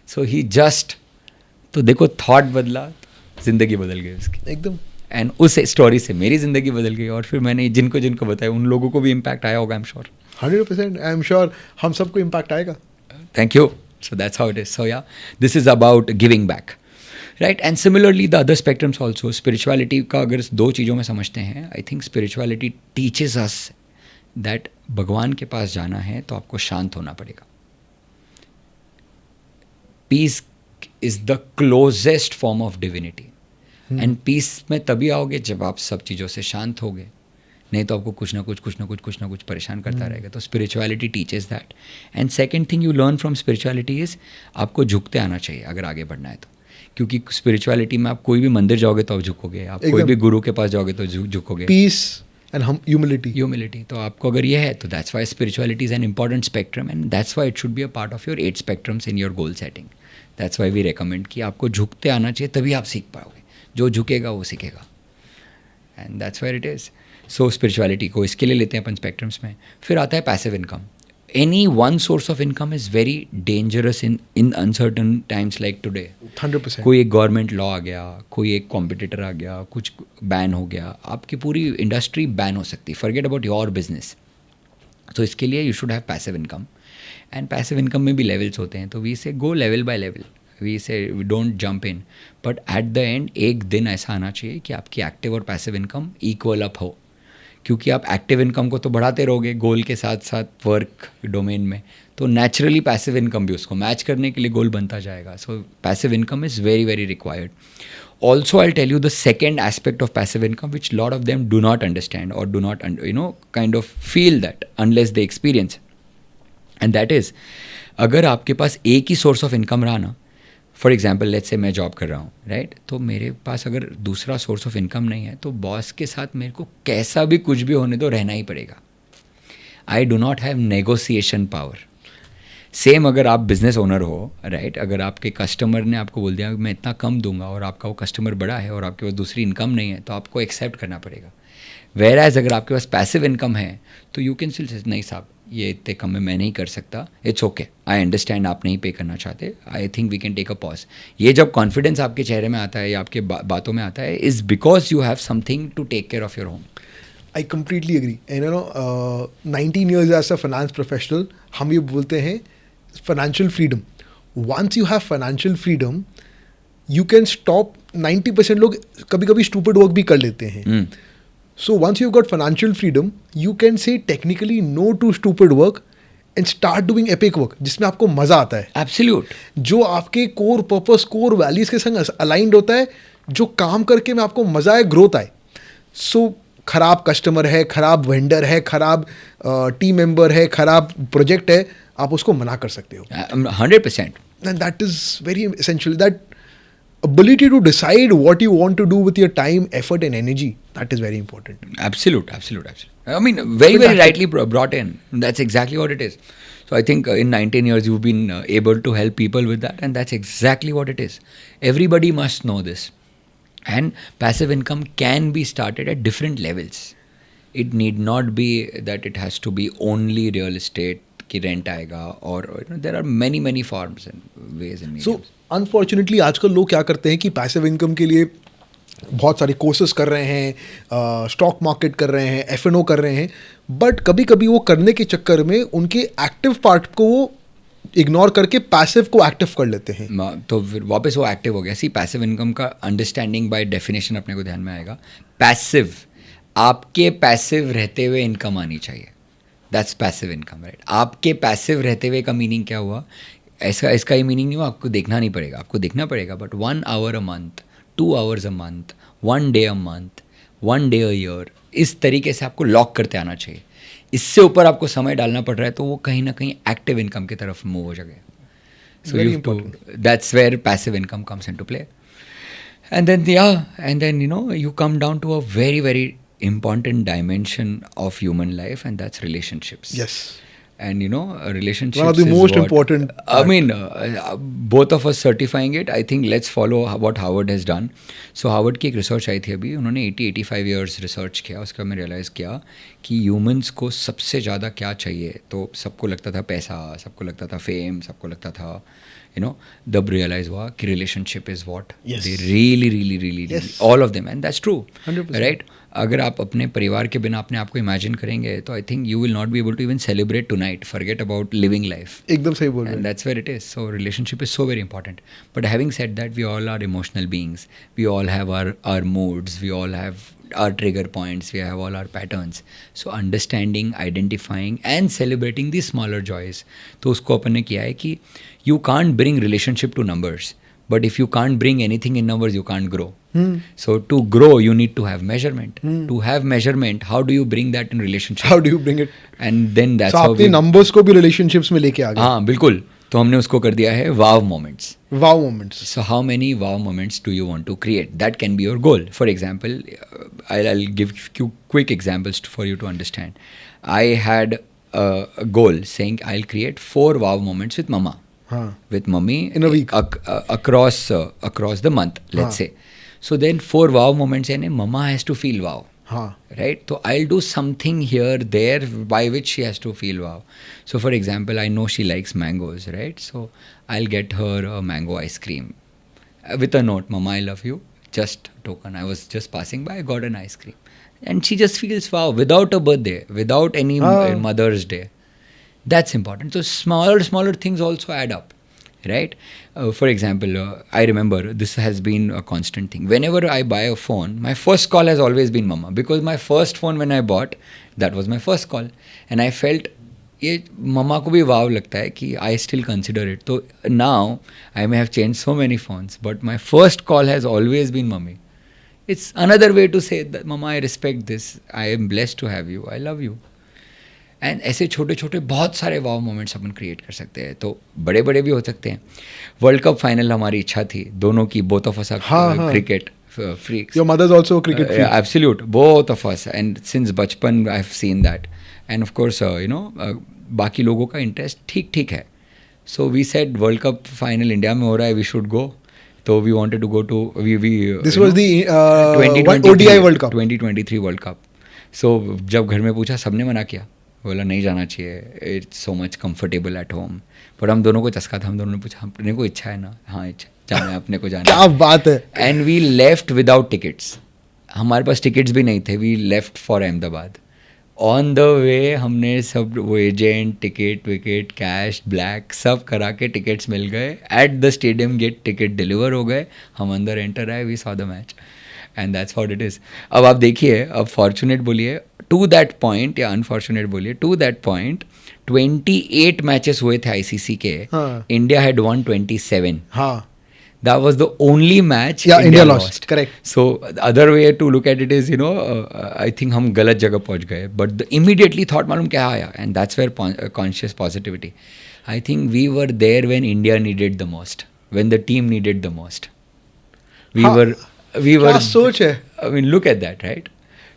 सो ही जस्ट, तो देखो थॉट बदला, जिंदगी बदल गई उसकी एकदम। एंड उस स्टोरी से मेरी ज़िंदगी बदल गई। और फिर मैंने जिनको जिनको बताया उन लोगों को भी इम्पैक्ट आया होगा, आई am sure. 100% I am sure हम सबको इम्पैक्ट आएगा। Thank you. So that's how it is. So yeah, this is about giving back, right? And similarly, the other spectrums also. Spirituality का अगर 2 चीज़ों में समझते हैं, I think spirituality teaches us that भगवान के पास जाना है तो आपको शांत होना पड़ेगा. Peace is the closest form of divinity. And peace में तभी आओगे जब आप सब चीज़ों से शांत होगे, नहीं तो आपको कुछ ना कुछ परेशान करता रहेगा. तो spirituality teaches that. And second thing you learn from spirituality is आपको झुकते आना चाहिए अगर आगे बढ़ना है तो. क्योंकि स्पिरिचुअलिटी में आप कोई भी मंदिर जाओगे तो आप झुकोगे, आप कोई भी गुरु के पास जाओगे तो झुकोगे. Piece and humility. तो आपको अगर ये है तो that's why spirituality is an important spectrum and that's why it should be a part of your 8 spectrums in your goal setting. That's why we recommend कि आपको झुकते आना चाहिए तभी आप सीख पाओगे. जो झुकेगा वो सीखेगा. And that's where it is. So spirituality को इसके लिए लेते हैं अपन स्पेक्ट्रम्स में. फिर आता है passive income. Any one source of income is very dangerous in uncertain times like today. 100%. कोई एक गवर्नमेंट लॉ आ गया, कोई एक कॉम्पिटिटर आ गया, कुछ बैन हो गया, आपकी पूरी इंडस्ट्री बैन हो सकती है. Forget about your business. तो इसके लिए you should have passive income. And passive income में भी लेवल्स होते हैं. तो we say go level by level. We say we don't jump in, but at the end एक दिन ऐसा आना चाहिए कि आपकी एक्टिव और पैसिव इनकम इक्वल अप हो. क्योंकि आप एक्टिव इनकम को तो बढ़ाते रहोगे गोल के साथ साथ वर्क डोमेन में, तो नेचुरली पैसिव इनकम भी उसको मैच करने के लिए गोल बनता जाएगा. So passive income is very very required. Also I tell you the second aspect of passive income which lot of them do not understand और do not kind of feel that unless they experience. And that is, अगर आपके पास एक ही source of income रहा ना, for example let's say मैं job कर रहा हूँ, राइट, तो मेरे पास अगर दूसरा सोर्स ऑफ इनकम नहीं है तो बॉस के साथ मेरे को कैसा भी कुछ भी होने दो रहना ही पड़ेगा. I do not have negotiation power. Same अगर आप बिजनेस ओनर हो, राइट, अगर आपके कस्टमर ने आपको बोल दिया मैं इतना कम दूंगा और आपका वो कस्टमर बड़ा है और आपके पास दूसरी इनकम नहीं है तो आपको एक्सेप्ट करना पड़ेगा. वेयर एज अगर आपके पास पैसिव इनकम है तो यू कैन स्टिल से नहीं साहब ये इतने कम में मैं नहीं कर सकता, इट्स ओके, आई अंडरस्टैंड आप नहीं पे करना चाहते, I think we can take a pause. ये जब कॉन्फिडेंस आपके चेहरे में आता है या आपके बातों में आता है is because you have something to take care of your home. I completely agree. And 19 years as a finance professional, हम ये बोलते हैं financial freedom. Once you have financial freedom, you can stop. 90% लोग कभी कभी stupid work भी कर लेते हैं. So once you've got financial freedom, you can say technically no to stupid work and start doing epic work, जिसमें आपको मज़ा आता है. एब्सोल्यूट. जो आपके core purpose, core values के संग aligned होता है, जो काम करके में आपको मज़ा आए, growth आए. So खराब कस्टमर है, खराब वेंडर है, खराब टीम मेंबर है, खराब प्रोजेक्ट है, आप उसको मना कर सकते हो. 100%. And that is very essential. That ability to decide what you want to do with your time, effort and energy, that is very important. Absolute. I mean, very, very rightly brought in. That's exactly what it is. So I think in 19 years you've been able to help people with that, and that's exactly what it is. Everybody must know this. And passive income can be started at different levels. It need not be that it has to be only real estate की rent आएगा, or there are many forms and ways and mediums. So unfortunately आजकल लोग क्या करते हैं कि passive income के लिए बहुत सारे कोर्सेज कर रहे हैं, स्टॉक मार्केट कर रहे हैं, F&O कर रहे हैं, बट कभी कभी वो करने के चक्कर में उनके एक्टिव पार्ट को वो इग्नोर करके पैसिव को एक्टिव कर लेते हैं. तो फिर वापस वो एक्टिव हो गया. सी पैसिव इनकम का अंडरस्टैंडिंग बाय डेफिनेशन अपने को ध्यान में आएगा. पैसिव, आपके पैसिव रहते हुए इनकम आनी चाहिए. That's passive income, right. आपके पैसिव रहते हुए का मीनिंग क्या हुआ? ऐसा इसका ही मीनिंग नहीं हुआ आपको देखना नहीं पड़ेगा, आपको देखना पड़ेगा, but 1 hour a month, 2 hours a month, 1 day a month, 1 day a year, इस तरीके से आपको लॉक करते आना चाहिए. इससे ऊपर आपको समय डालना पड़ रहा है तो वो कहीं ना कहीं एक्टिव इनकम की तरफ मूव हो जाएगा. So that's where passive income comes into play. And then you come down to a very very important dimension of human life, and that's relationships. Yes. And you know, relationships One of the is most what- important I part. mean, both of us certifying it, I think let's follow what Harvard has done. So Harvard की एक research आई थी अभी, उन्होंने 80-85 years research किया, उसके बाद मैं realise किया कि ह्यूमंस को सबसे ज़्यादा क्या चाहिए. तो सबको लगता था पैसा, सबको लगता था फेम, सबको लगता था you know, तब रियलाइज़ हुआ कि relationship is what Yes. They really Yes. all of them, and that's true. 100%. Right? अगर आप अपने परिवार के बिना अपने आप को इमेजिन करेंगे तो I think you will not be able to even celebrate tonight, forget about living life. एकदम सही बोल रहे And हैं. that's where it is. So relationship is so very important. But having said that, we all are emotional beings. We all have our moods. We all have our trigger points. We have all our patterns. So understanding, identifying and celebrating these smaller joys. तो उसको अपन ने किया है कि you can't bring relationship to numbers. But if you can't bring anything in numbers, you can't grow. So to grow, you need to have measurement. To have measurement, how do you bring that in relationship? How do you bring it? And then that's So how आपने we... numbers को भी relationships में लेके आ गए. हाँ बिल्कुल. तो हमने उसको कर दिया है wow moments. Wow moments. So how many wow moments do you want to create? That can be your goal. For example, I'll give you quick examples for you to understand. I had a goal saying I'll create 4 wow moments with mama. हाँ. With mummy In a week. across the month, let's say. So then 4 wow moments and mama has to feel wow. हाँ. Right? So I'll do something here, there, by which she has to feel wow. So for example, I know she likes mangoes, right? So I'll get her a mango ice cream with a note, Mama, I love you. Just token. I was just passing by, I got an ice cream. And she just feels wow without a birthday, without any Mother's Day. That's important. So smaller things also add up. Right? For example, I remember this has been a constant thing. Whenever I buy a phone, my first call has always been mama, because my first phone when I bought, that was my first call. And I felt, ये mama को भी wow लगता है कि I still consider it. So now, I may have changed so many phones, but my first call has always been mummy. It's another way to say that mama, I respect this. I am blessed to have you. I love you. And ऐसे छोटे छोटे बहुत सारे वाव moments अपन create कर सकते हैं. तो बड़े बड़े भी हो सकते हैं. वर्ल्ड कप फाइनल हमारी इच्छा थी दोनों की, both of us are cricket freaks. Your mother's also a cricket freak. Absolute, both of us. And since बचपन I have seen that. And of course, बाकी लोगों का इंटरेस्ट ठीक ठीक है. So we said world cup final India में हो रहा है, we should go. So we wanted to go to This was the 2023 ODI World Cup. 2023 World Cup. So जब घर में पूछा, सबने मना किया, बोला नहीं जाना चाहिए, it's so much comfortable at home. पर हम दोनों को चस्का था, हम दोनों ने पूछा अपने को इच्छा है ना, हाँ इच्छा, जाना है अपने को जाना. क्या बात है. And we left without tickets. हमारे पास टिकट्स भी नहीं थे. We left for Ahmedabad. On the way हमने सब वो agent, ticket wicket, cash, black सब करा के टिकट्स मिल गए. At the stadium gate ticket deliver हो गए. हम अंदर एंटर आए, we saw the match. And that's what it is. अब आप देखिए, अब फॉर्चुनेट बोलिए टू दैट पॉइंट या अनफॉर्चुनेट बोलिए, टू दैट पॉइंट 28 मैचेस हुए थे आईसीसी के. India had won 27. हाँ. That was the only match India lost. Correct. So the other way to look at it is, I think हम गलत जगह पहुंच गए. But the immediately thought मालूम क्या आया? And that's where conscious positivity. I think we were there when India needed the most, when the team needed the most. We were. क्या सोच है. I mean, look at that, right?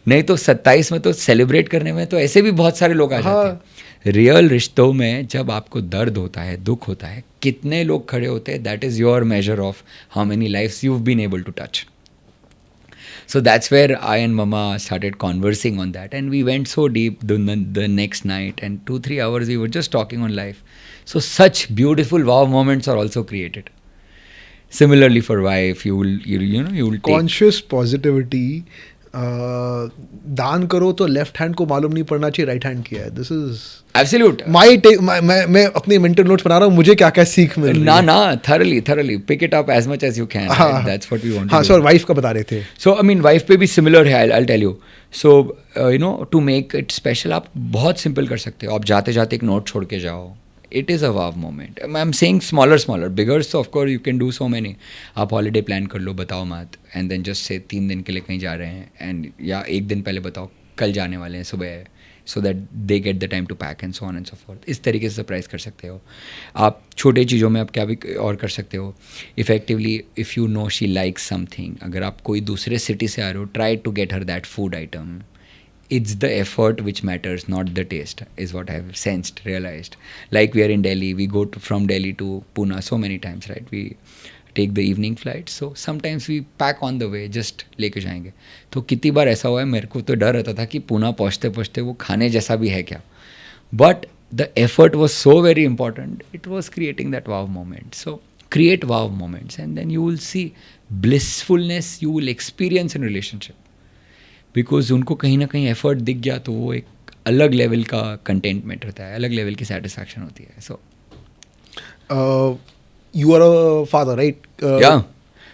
नहीं तो 27 में तो सेलिब्रेट करने में तो ऐसे भी बहुत सारे लोग आ जाते हैं. रियल रिश्तों में जब आपको दर्द होता है, दुख होता है, कितने लोग खड़े होते हैं, that is your measure of how many lifes you have been able to touch. So that's where I and Mama started conversing on that, and we went so deep the next night, and 2-3 hours we were just talking on life. So such beautiful wow moments are also created. Similarly for wife, you will take conscious positivity. दान करो तो left hand को मालूम नहीं पड़ना चाहिए right hand किया है. This is absolute. मैं अपने मेंटल नोट्स बना रहा हूँ, मुझे क्या क्या सीख मिल रही है. ना thoroughly pick it up as much as you can. Right? That's what we want. हाँ सर, वाइफ का बता रहे थे. So I mean वाइफ पे भी सिमिलर है. I'll tell you. So to make it special, आप बहुत सिंपल कर सकते हो. आप जाते जाते एक नोट छोड़ के जाओ. It is a wow moment. I'm saying smaller. Bigger, so of course you can do so many. आप हॉलीडे प्लान कर लो, बताओ मत, and then just say 3 दिन के लिए कहीं जा रहे हैं, and या 1 दिन पहले बताओ कल जाने वाले हैं सुबह, so that they get the time to pack and so on and so forth. इस तरीके से सरप्राइज कर सकते हो. आप छोटे चीज़ों में आप क्या भी और कर सकते हो. Effectively if you know she likes something, अगर आप कोई दूसरे सिटी से आ रहे हो, try to get her that food item. it's the effort which matters, not the taste, is what I've sensed, realized. Like we are in Delhi, we go from Delhi to Pune so many times, right? We take the evening flight, so sometimes we pack on the way, just लेके जाएंगे. तो कितनी बार ऐसा हुआ है, मेरे को तो डर रहता था कि पुणे पहुँचते पहुँचते वो खाने जैसा भी है क्या. But the effort was so very important. It was creating that wow moment. So create wow moments, and then you will see blissfulness you will experience in relationship. Because उनको कहीं ना कहीं एफर्ट दिख गया तो वो एक अलग लेवल का कंटेंटमेंट होता है, अलग लेवल की सेटिस्फैक्शन होती है. So you are a father, right? या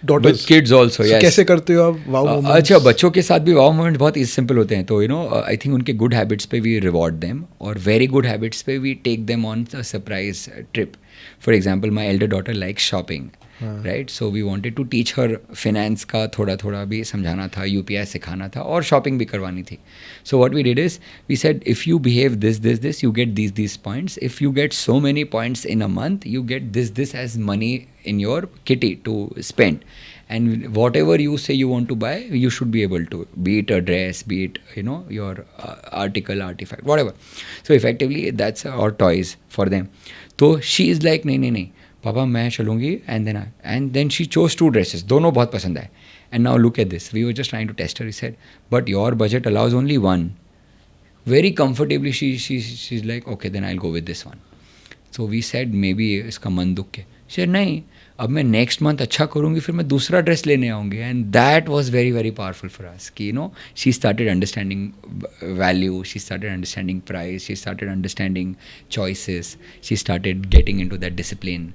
daughters, किड्स ऑल्सो. so कैसे करते हो आप वाव मोमेंट्स? अच्छा, बच्चों के साथ भी वाव मोमेंट बहुत सिंपल होते हैं. तो आई थिंक उनके गुड हैबिट्स पे वी रिवॉर्ड देम, और वेरी गुड हैबिट्स पे we take them on a surprise trip. For example, my elder daughter like shopping, right? So we wanted to teach her finance का थोड़ा थोड़ा भी समझाना था, यूपीआई सिखाना था, और शॉपिंग भी करवानी थी. So what we did is we said if you behave this you get these points. If you get so many points in a month, you get this as money in your kitty to spend. And whatever you say you want to buy, you should be able to, be it a dress, be it your article, artifact, whatever. So effectively that's our toys for them. So she is like नहीं पापा मैं चलूँगी, and then she chose 2 dresses, दोनों बहुत पसंद आए. And now look at this, we were just trying to test her. He said, but your budget allows only one. Very comfortably she's like, okay then I'll go with this one. So we said maybe इसका मन दुख के. She said नहीं, अब मैं next month अच्छा करूँगी, फिर मैं दूसरा ड्रेस लेने आऊँगी. And that was very very powerful for us कि she started understanding value, she started understanding price, she started understanding choices, she started getting into that discipline.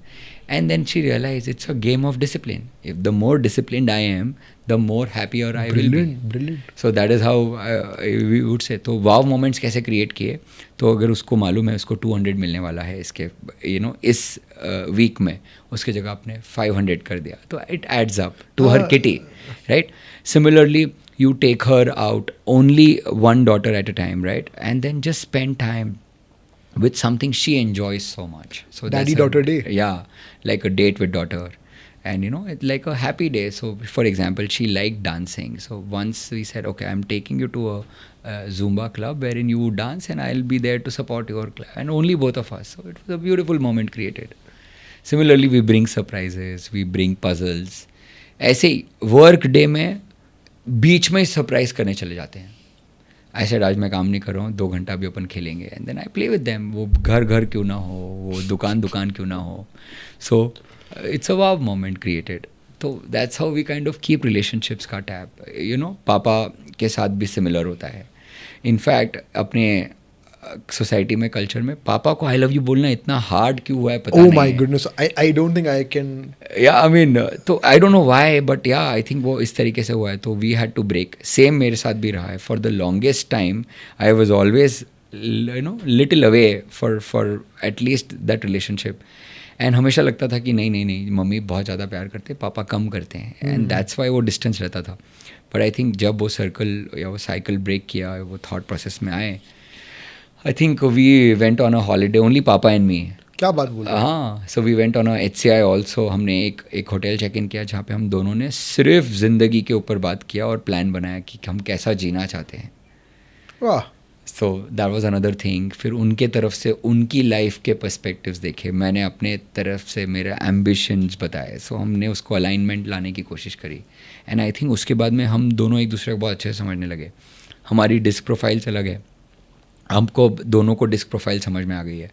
And then she realized it's a game of discipline. If the more disciplined I am, the more happier I will be. Brilliant. So that is how we would say. तो wow moments कैसे create किए? तो अगर उसको मालूम है उसको 200 मिलने वाला है इसके इस वीक में, उसके जगह आपने 500 कर दिया, तो it adds up to her kitty, right? Similarly, you take her out, only one daughter at a time, right? And then just spend time with something she enjoys so much. So Daddy daughter day. Yeah, like a date with daughter. And it's like a happy day. So for example, she liked dancing. So once we said, okay, I'm taking you to a Zumba club wherein you dance and I'll be there to support your club. And only both of us. So it was a beautiful moment created. Similarly, we bring surprises, we bring puzzles. ऐसे ही work day में बीच में surprise करने चले जाते हैं. ऐसे आज मैं काम नहीं कर रहा हूँ, 2 घंटा भी अपन खेलेंगे, and then I play with them. वो घर क्यों ना हो, वो दुकान क्यों ना हो. So it's a wow moment created. तो that's how we kind of keep relationships का टैप. पापा के साथ भी सिमिलर होता है. इनफैक्ट अपने सोसाइटी में, कल्चर में, पापा को आई लव यू बोलना इतना हार्ड क्यों हुआ है पता नहीं. Oh my goodness, I don't think I can. या आई मीन, तो I don't know why, but या आई थिंक वो इस तरीके से हुआ है. तो we had to break. Same मेरे साथ भी रहा है. For the longest time I was always little away for at least that relationship. And हमेशा लगता था कि नहीं मम्मी बहुत ज़्यादा प्यार करते, पापा कम करते हैं, एंड दैट्स वाई वो डिस्टेंस रहता था. बट आई थिंक जब वो सर्कल या वो साइकिल ब्रेक किया, वो थॉट प्रोसेस में आए, I think we went on a holiday, only Papa and me. क्या बात बोल रहे हैं? हाँ, so we went on a HCI also. हमने एक होटल चेक इन किया जहाँ पे हम दोनों ने सिर्फ ज़िंदगी के ऊपर बात किया और प्लान बनाया कि हम कैसा जीना चाहते हैं. वाह. So that was another thing. फिर उनके तरफ से उनकी लाइफ के पर्सपेक्टिव्स देखे, मैंने अपने तरफ से मेरे एम्बिशंस बताए. सो हमने उसको अलाइनमेंट लाने की कोशिश करी. एंड आई थिंक उसके बाद में हम दोनों एक दूसरे को बहुत अच्छे से समझने लगे. हमारी डिस्क प्रोफाइल्स अलग है, हमको दोनों को डिस्क प्रोफाइल समझ में आ गई है.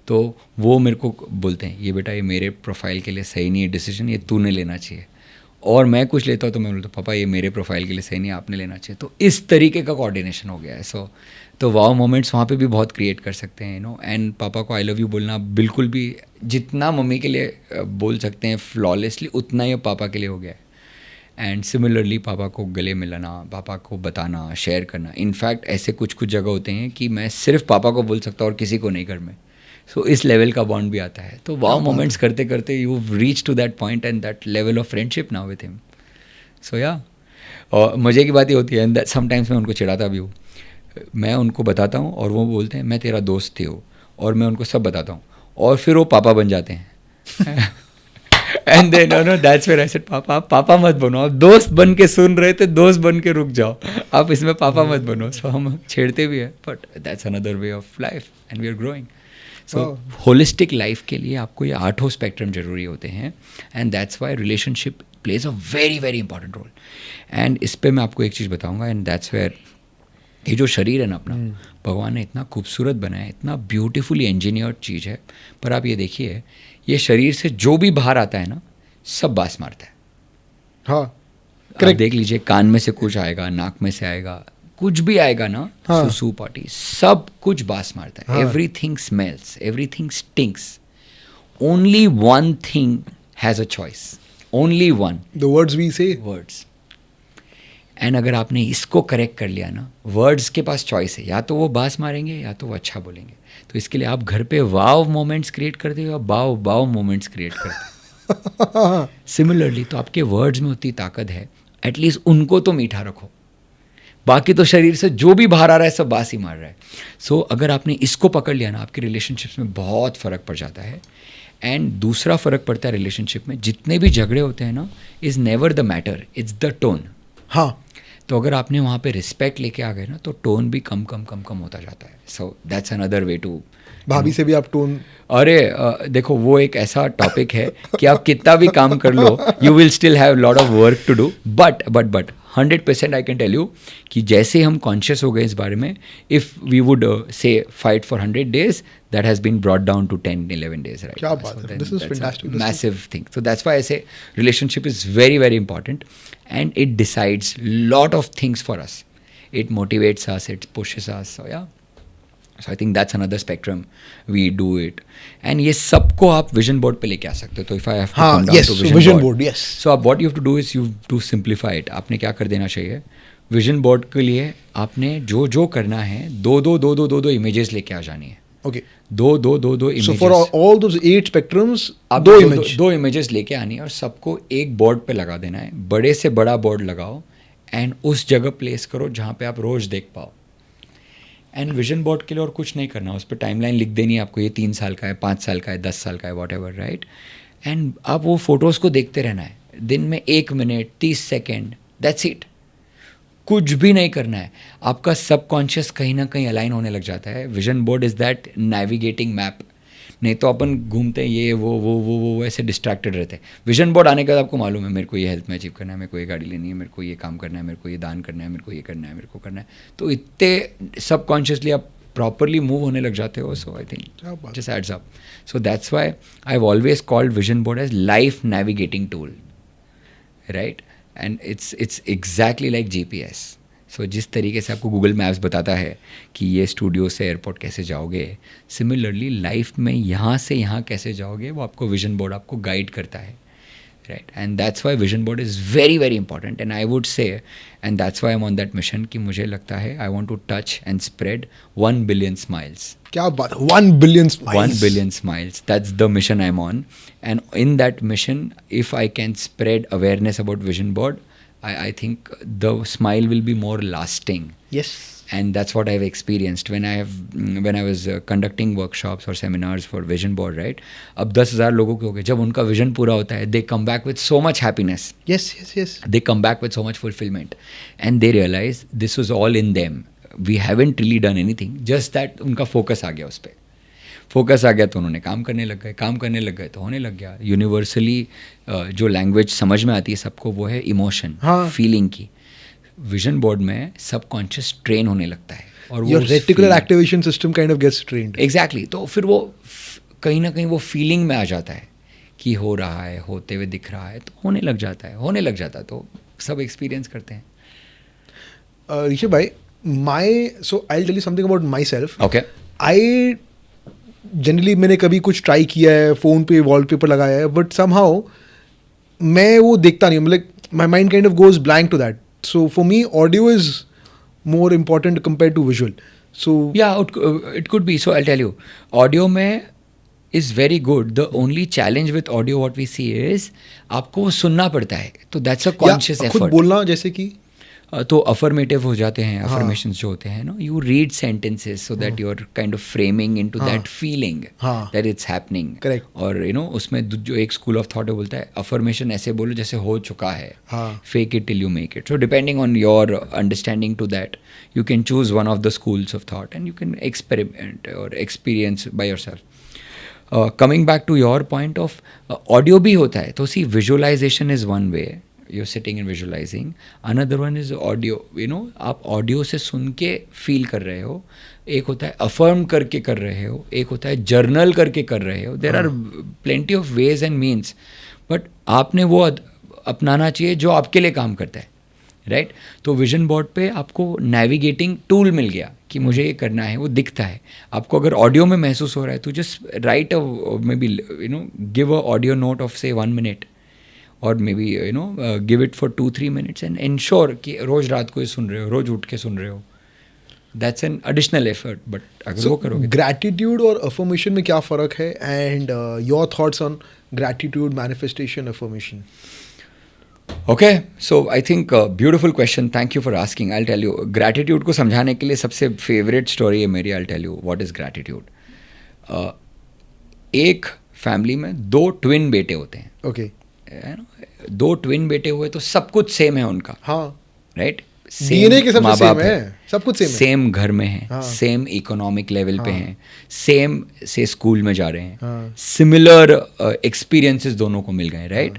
तो वो मेरे को बोलते हैं, ये बेटा ये मेरे प्रोफाइल के लिए सही नहीं है डिसीजन, ये तूने लेना चाहिए. और मैं कुछ लेता हूँ तो मैं बोलता हूँ पापा ये मेरे प्रोफाइल के लिए सही नहीं है, आपने लेना चाहिए. तो इस तरीके का कोऑर्डिनेशन हो गया है. सो तो वाव मोमेंट्स वहाँ पे भी बहुत क्रिएट कर सकते हैं. एंड पापा को आई लव यू बोलना बिल्कुल भी, जितना मम्मी के लिए बोल सकते हैं फ्लॉलेसली, उतना ही पापा के लिए हो गया है. एंड सिमिलरली पापा को गले मिलाना, पापा को बताना, शेयर करना. इनफैक्ट ऐसे कुछ जगह होते हैं कि मैं सिर्फ पापा को बोल सकता हूँ और किसी को नहीं घर में. सो इस लेवल का बॉन्ड भी आता है. तो वाव मोमेंट्स करते करते you reach to that point and that level of friendship now with him. So yeah, और मज़े की बात ये होती है, एंड समटाइम्स मैं उनको चिढ़ाता भी हूँ. मैं उनको बताता हूँ और वो बोलते हैं मैं तेरा दोस्त थी हूँ, और मैं उनको सब बताता हूँ और फिर वो पापा बन जाते हैं. And then no that's where I said पापा आप पापा मत बनो, आप दोस्त बन के सुन रहे थे, दोस्त बन के रुक जाओ, आप इसमें पापा मत बनो. सो हम छेड़ते भी है, but that's another way of life and we are growing. So holistic life के लिए आपको ये 8 स्पेक्ट्रम जरूरी होते हैं, and that's why relationship plays a very very important role. And इस पर मैं आपको एक चीज़ बताऊंगा, एंड दैट्स वेयर ये जो शरीर है ना अपना, भगवान ने इतना खूबसूरत बनाया है, इतना ब्यूटीफुली इंजीनियर्ड चीज़ है, पर आप ये देखिए ये शरीर से जो भी बाहर आता है ना सब बास मारता है. हाँ, आप देख लीजिए, कान में से कुछ आएगा, नाक में से आएगा, कुछ भी आएगा ना, हाँ. सुसु पॉटी सब कुछ बास मारता है. हाँ. Everything smells, everything stinks. Only one thing has a choice, only one, the words we say. Words. And अगर आपने इसको करेक्ट कर लिया ना, वर्ड्स के पास चॉइस है, या तो वो बास मारेंगे या तो वो अच्छा बोलेंगे. तो इसके लिए आप घर पे वाव मोमेंट्स क्रिएट करते हो या बाव बाव मोमेंट्स क्रिएट करते हो. सिमिलरली तो आपके वर्ड्स में उतनी ताकत है, एटलीस्ट उनको तो मीठा रखो. बाकी तो शरीर से जो भी बाहर आ रहा है सब बास ही मार रहा है. सो अगर आपने इसको पकड़ लिया ना, आपके रिलेशनशिप्स में बहुत फ़र्क पड़ जाता है. एंड दूसरा फ़र्क पड़ता है रिलेशनशिप में, जितने भी झगड़े होते हैं ना, is never the matter, it's the tone. हाँ, तो अगर आपने वहाँ पे रिस्पेक्ट लेके आ गए ना, तो टोन भी कम होता जाता है. So that's another way too. भाभी से भी आप टोन. अरे देखो वो एक ऐसा टॉपिक है कि आप कितना भी काम कर लो, you will still have lot of work to do. But 100% I can tell you कि जैसे हम कॉन्शियस हो गए इस बारे में, if we would say fight for 100 days, that has been brought down to 10-11 days right क्या now. बात So है, then this is that's a fantastic. massive thing. So that's why I say relationship is very very important, and it decides lot of things for us. It motivates us, it pushes us. So yeah, so I think that's another spectrum we do it. And ये सबको आप vision board पे लेके आ सकते हो. तो if I have to हाँ, come down yes, to so vision board, yes. So what you have to do is you have to simplify it. आपने क्या कर देना चाहिए, विजन बोर्ड के लिए आपने जो जो करना है, दो इमेजेस लेके आ जानी है. Okay. दो images. So for all those 8 spectrums, आप दो image. दो इमेजेस लेके आनी है और सबको एक बोर्ड पे लगा देना है. बड़े से बड़ा बोर्ड लगाओ एंड उस जगह प्लेस करो जहाँ पे आप रोज़ देख पाओ. एंड विजन बोर्ड के लिए और कुछ नहीं करना, उस पर टाइमलाइन लिख देनी है आपको, ये 3 साल का है, 5 साल का है, 10 साल का है, वॉट एवर, राइट. एंड आप वो फोटोज़ को देखते रहना है, दिन में 1 मिनट 30 सेकेंड, दैट्स इट. कुछ भी नहीं करना है. आपका सबकॉन्शियस कहीं ना कहीं अलाइन होने लग जाता है. Vision board is that navigating map. नहीं तो अपन घूमते हैं ये वो ऐसे डिस्ट्रैक्टेड रहते हैं. विजन बोर्ड आने के बाद आपको मालूम है मेरे को ये हेल्थ में अचीव करना है, मेरे को ये गाड़ी लेनी है, मेरे को ये काम करना है, मेरे को ये दान करना है, मेरे को ये करना है, मेरे को करना है. तो इतने सबकॉन्शियसली आप प्रॉपरली मूव होने लग जाते हो. So I think just adds up. So that's why I have always called vision board as life navigating tool, right. And it's exactly like GPS. So जिस तरीके से आपको गूगल मैप्स बताता है कि ये स्टूडियो से एयरपोर्ट कैसे जाओगे, सिमिलरली लाइफ में यहाँ से यहाँ कैसे जाओगे वो आपको विजन बोर्ड आपको गाइड करता है, right. And that's why vision board is very very important. And I would say, and that's why I am on that mission कि मुझे लगता है I want to touch and spread 1 billion smiles. क्या बात है, 1 billion smiles. 1 billion smiles. That's the mission I'm on. And in that mission, if I can spread awareness about vision board, I think the smile will be more lasting. Yes. And that's what I've experienced when I was conducting workshops or seminars for vision board, right? अब 10,000 लोगों के हो गए. जब उनका vision पूरा होता है, they come back with so much happiness. Yes. They come back with so much fulfillment. And they realize this was all in them. We haven't really done anything. Just that उनका focus आ गया उस पर. Focus आ गया तो उन्होंने काम करने लग गए तो होने लग गया. यूनिवर्सली जो लैंग्वेज समझ में आती है सबको वो है इमोशन, फीलिंग की. विजन बोर्ड में सबकॉन्शियस ट्रेन होने लगता है और वो reticular activation system kind of gets trained. Exactly. तो फिर वो कहीं ना कहीं वो फीलिंग में आ जाता है कि हो रहा है, होते हुए दिख रहा है, तो होने लग जाता है. तो सब एक्सपीरियंस करते हैं. ऋषभ भाई, so I'll tell you something about myself. Okay. I generally मैंने कभी कुछ ट्राई किया है, फ़ोन पे वॉलपेपर लगाया है, बट समहाउ मैं वो देखता नहीं हूँ. मतलब my mind kind of goes blank to that. So for me audio is more important compare to visual. So yeah it could be. So I tell you, audio में is very good. The only challenge with audio what we see is आपको वो सुनना पड़ता है. तो that's a conscious effort. खुद बोलना जैसे कि तो अफर्मेटिव हो जाते हैं, अफर्मेशंस जो होते हैं ना, you read sentences so that you are kind of framing into that feeling that it's happening. Correct. और उसमें जो एक स्कूल ऑफ थॉट बोलता है अफर्मेशन ऐसे बोलो जैसे हो चुका है, fake it till you make it. So depending on your understanding to that you can choose one of the schools of thought and you can experiment or experience by yourself. Coming back to your point of audio भी होता है, तो see visualization is one way, you're sitting and visualizing. Another one is audio, आप audio से सुन के feel कर रहे हो, एक होता है affirm करके कर रहे हो, एक होता है journal करके कर रहे हो. There are plenty of ways and means, but आपने वो अपनाना चाहिए जो आपके लिए काम करता है, राइट? तो विजन बोर्ड पे आपको नेविगेटिंग टूल मिल गया कि मुझे ये करना है, वो दिखता है आपको। अगर ऑडियो में महसूस हो रहा है तो just right may be give a audio note of से 1 minute और may be give it for 2-3 minutes and ensure कि रोज़ रात को ये सुन रहे हो, रोज़ उठ के सुन रहे हो। That's an additional effort, but अगर वो करोगे। ग्रैटिट्यूड और अफर्मेशन में क्या फ़र्क है, and your thoughts on gratitude, manifestation, affirmation? Okay, so I think beautiful question, thank you for asking. I tell you, gratitude को समझाने के लिए सबसे फेवरेट स्टोरी है मेरी। I tell you what is gratitude. एक फैमिली में 2 ट्विन बेटे होते हैं, ओके, 2 ट्विन बेटे हुए तो सब कुछ सेम है उनका, हाँ, राइट? डीएनए के सबसे सेम है, सब कुछ सेम है, सेम घर में है, सेम इकोनॉमिक लेवल पे हैं, सेम से स्कूल में जा रहे हैं, सिमिलर एक्सपीरियंसेस दोनों को मिल गए, राइट?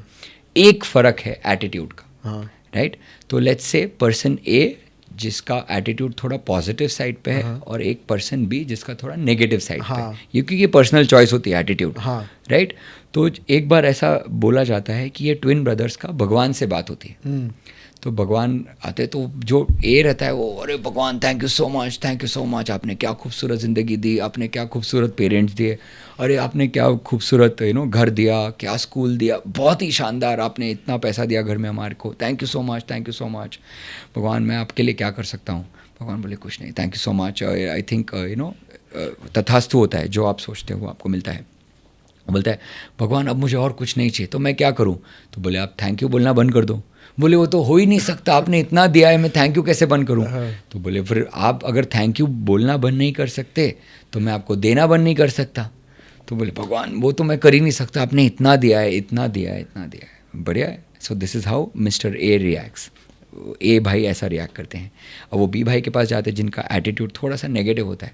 एक फ़र्क है एटीट्यूड का, राइट? तो लेट्स से पर्सन ए जिसका एटीट्यूड थोड़ा पॉजिटिव साइड पे है और एक पर्सन बी जिसका थोड़ा नेगेटिव साइड पे है, क्योंकि ये पर्सनल चॉइस होती है एटीट्यूड, राइट? तो एक बार ऐसा बोला जाता है कि ये ट्विन ब्रदर्स का भगवान से बात होती है। तो भगवान आते, तो जो ए रहता है वो, अरे भगवान थैंक यू सो मच, आपने क्या खूबसूरत ज़िंदगी दी, आपने क्या खूबसूरत पेरेंट्स दिए, अरे आपने क्या खूबसूरत घर दिया, क्या स्कूल दिया, बहुत ही शानदार, आपने इतना पैसा दिया घर में हमारे को, थैंक यू सो मच। भगवान मैं आपके लिए क्या कर सकता हूँ? भगवान बोले कुछ नहीं, thank you so much, I think तथास्तु होता है, जो आप सोचते हो वो आपको मिलता है। बोलता है भगवान अब मुझे और कुछ नहीं चाहिए, तो मैं क्या करूँ? तो बोले आप थैंक यू बोलना बंद कर दो। बोले वो तो हो ही नहीं सकता, आपने इतना दिया है, मैं थैंक यू कैसे बंद करूं? तो बोले फिर आप अगर थैंक यू बोलना बंद नहीं कर सकते तो मैं आपको देना बंद नहीं कर सकता। तो बोले भगवान वो तो मैं कर ही नहीं सकता, आपने इतना दिया है, बढ़िया है। So this is how mister A reacts. ए भाई ऐसा रिएक्ट करते हैं, और वो बी भाई के पास जाते हैं जिनका एटीट्यूड थोड़ा सा नेगेटिव होता है,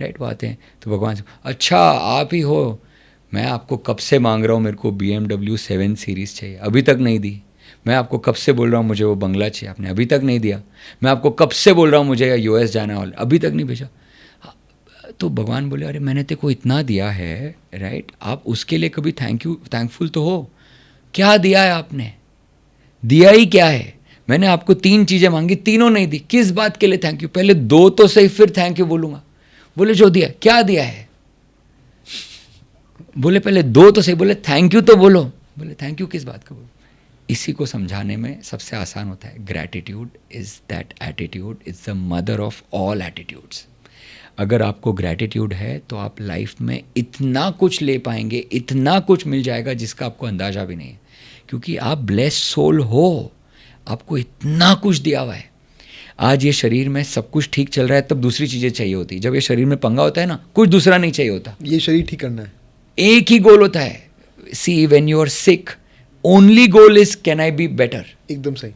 राइट? वो आते हैं तो भगवान से, अच्छा आप ही हो, मैं आपको कब से मांग रहा हूँ, मेरे को BMW 7 सीरीज़ चाहिए, अभी तक नहीं दी। मैं आपको कब से बोल रहा हूँ मुझे वो बंगला चाहिए, आपने अभी तक नहीं दिया। मैं आपको कब से बोल रहा हूँ मुझे US जाना है, अभी तक नहीं भेजा। तो भगवान बोले अरे मैंने तेको इतना दिया है, राइट? आप उसके लिए कभी थैंकफुल तो हो। क्या दिया है आपने? दिया ही क्या है? मैंने आपको 3 चीज़ें मांगी, तीनों नहीं दी, किस बात के लिए थैंक यू? पहले 2 तो सही, फिर थैंक यू बोलूँगा। बोले जो दिया, क्या दिया है? बोले पहले 2 तो सही, बोले थैंक यू तो बोलो। बोले थैंक यू किस बात का बोलो? इसी को समझाने में सबसे आसान होता है, gratitude is that attitude, is the mother of all attitudes. अगर आपको ग्रैटिट्यूड है तो आप लाइफ में इतना कुछ ले पाएंगे, इतना कुछ मिल जाएगा जिसका आपको अंदाज़ा भी नहीं है, क्योंकि आप ब्लेस्ड सोल हो, आपको इतना कुछ दिया हुआ है। आज ये शरीर में सब कुछ ठीक चल रहा है तब दूसरी चीज़ें चाहिए होती, जब ये शरीर में पंगा होता है ना, कुछ दूसरा नहीं चाहिए होता, ये शरीर ठीक करना है, एक ही गोल होता है। See when you are sick, only goal is can I be better. एकदम सही।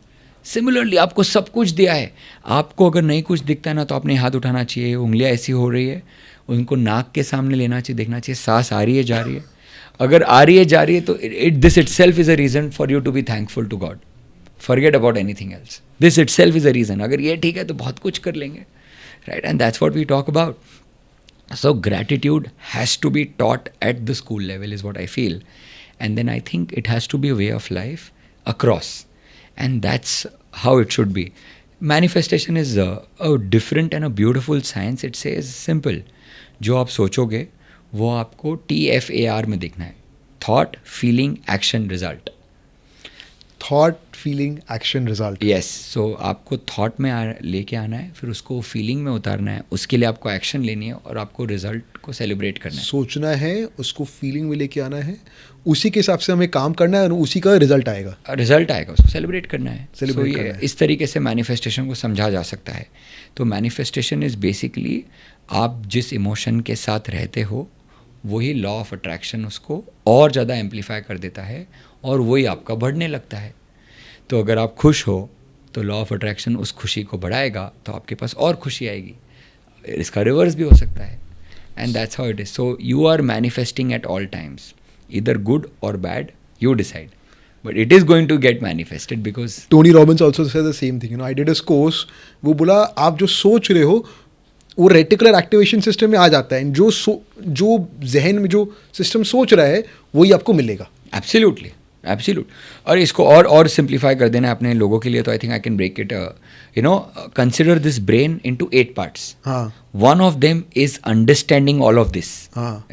सिमिलरली आपको सब कुछ दिया है, आपको अगर नहीं कुछ दिखता है ना तो आपने हाथ उठाना चाहिए, उंगलियां ऐसी हो रही है उनको नाक के सामने लेना चाहिए, देखना चाहिए सांस आ रही है जा रही है, अगर आ रही है जा रही है तो this itself is a reason for you to be thankful to God. Forget about anything else, this itself is a reason. अगर ये ठीक है तो बहुत कुछ कर लेंगे, right? And that's what we talk about. So gratitude has to be taught at the school level is what I feel, and then I think it has to be a way of life across, and that's how it should be. Manifestation is a different and a beautiful science. It says simple, जो आप सोचोगे वो आपको TFAR में दिखना है, thought, feeling, action, result. Thought, feeling, action, result. Yes, so आपको thought में लेके आना है, फिर उसको फीलिंग में उतारना है, उसके लिए आपको एक्शन लेनी है और आपको रिजल्ट को सेलिब्रेट करना है. सोचना है, उसको फीलिंग में लेके आना है, उसी के हिसाब से हमें काम करना है और उसी का रिजल्ट आएगा. रिजल्ट आएगा, उसको सेलिब्रेट करना है. Celebrate So, करना ये है. इस तरीके से मैनिफेस्टेशन को समझा जा सकता है. तो मैनिफेस्टेशन इज़ बेसिकली आप जिस इमोशन के साथ रहते हो वही लॉ ऑफ अट्रैक्शन उसको और ज़्यादा एम्पलीफाई कर देता है और वही आपका बढ़ने लगता है. तो अगर आप खुश हो तो लॉ ऑफ अट्रैक्शन उस खुशी को बढ़ाएगा तो आपके पास और खुशी आएगी. इसका रिवर्स भी हो सकता है. And that's how it is. So you are manifesting at all times, either good or bad, you decide, but it is going to get manifested because Tony Robbins also says the same thing. I did a course. वो बोला आप जो सोच रहे हो वो reticular activation system में आ जाता है. जो जहन में जो सिस्टम सोच रहा है वही आपको मिलेगा. absolutely. और इसको और सिंप्लीफाई कर देना है अपने लोगों के लिए. तो I think I can break it, consider this brain into 8 parts. हाँ. One of them is understanding all of this,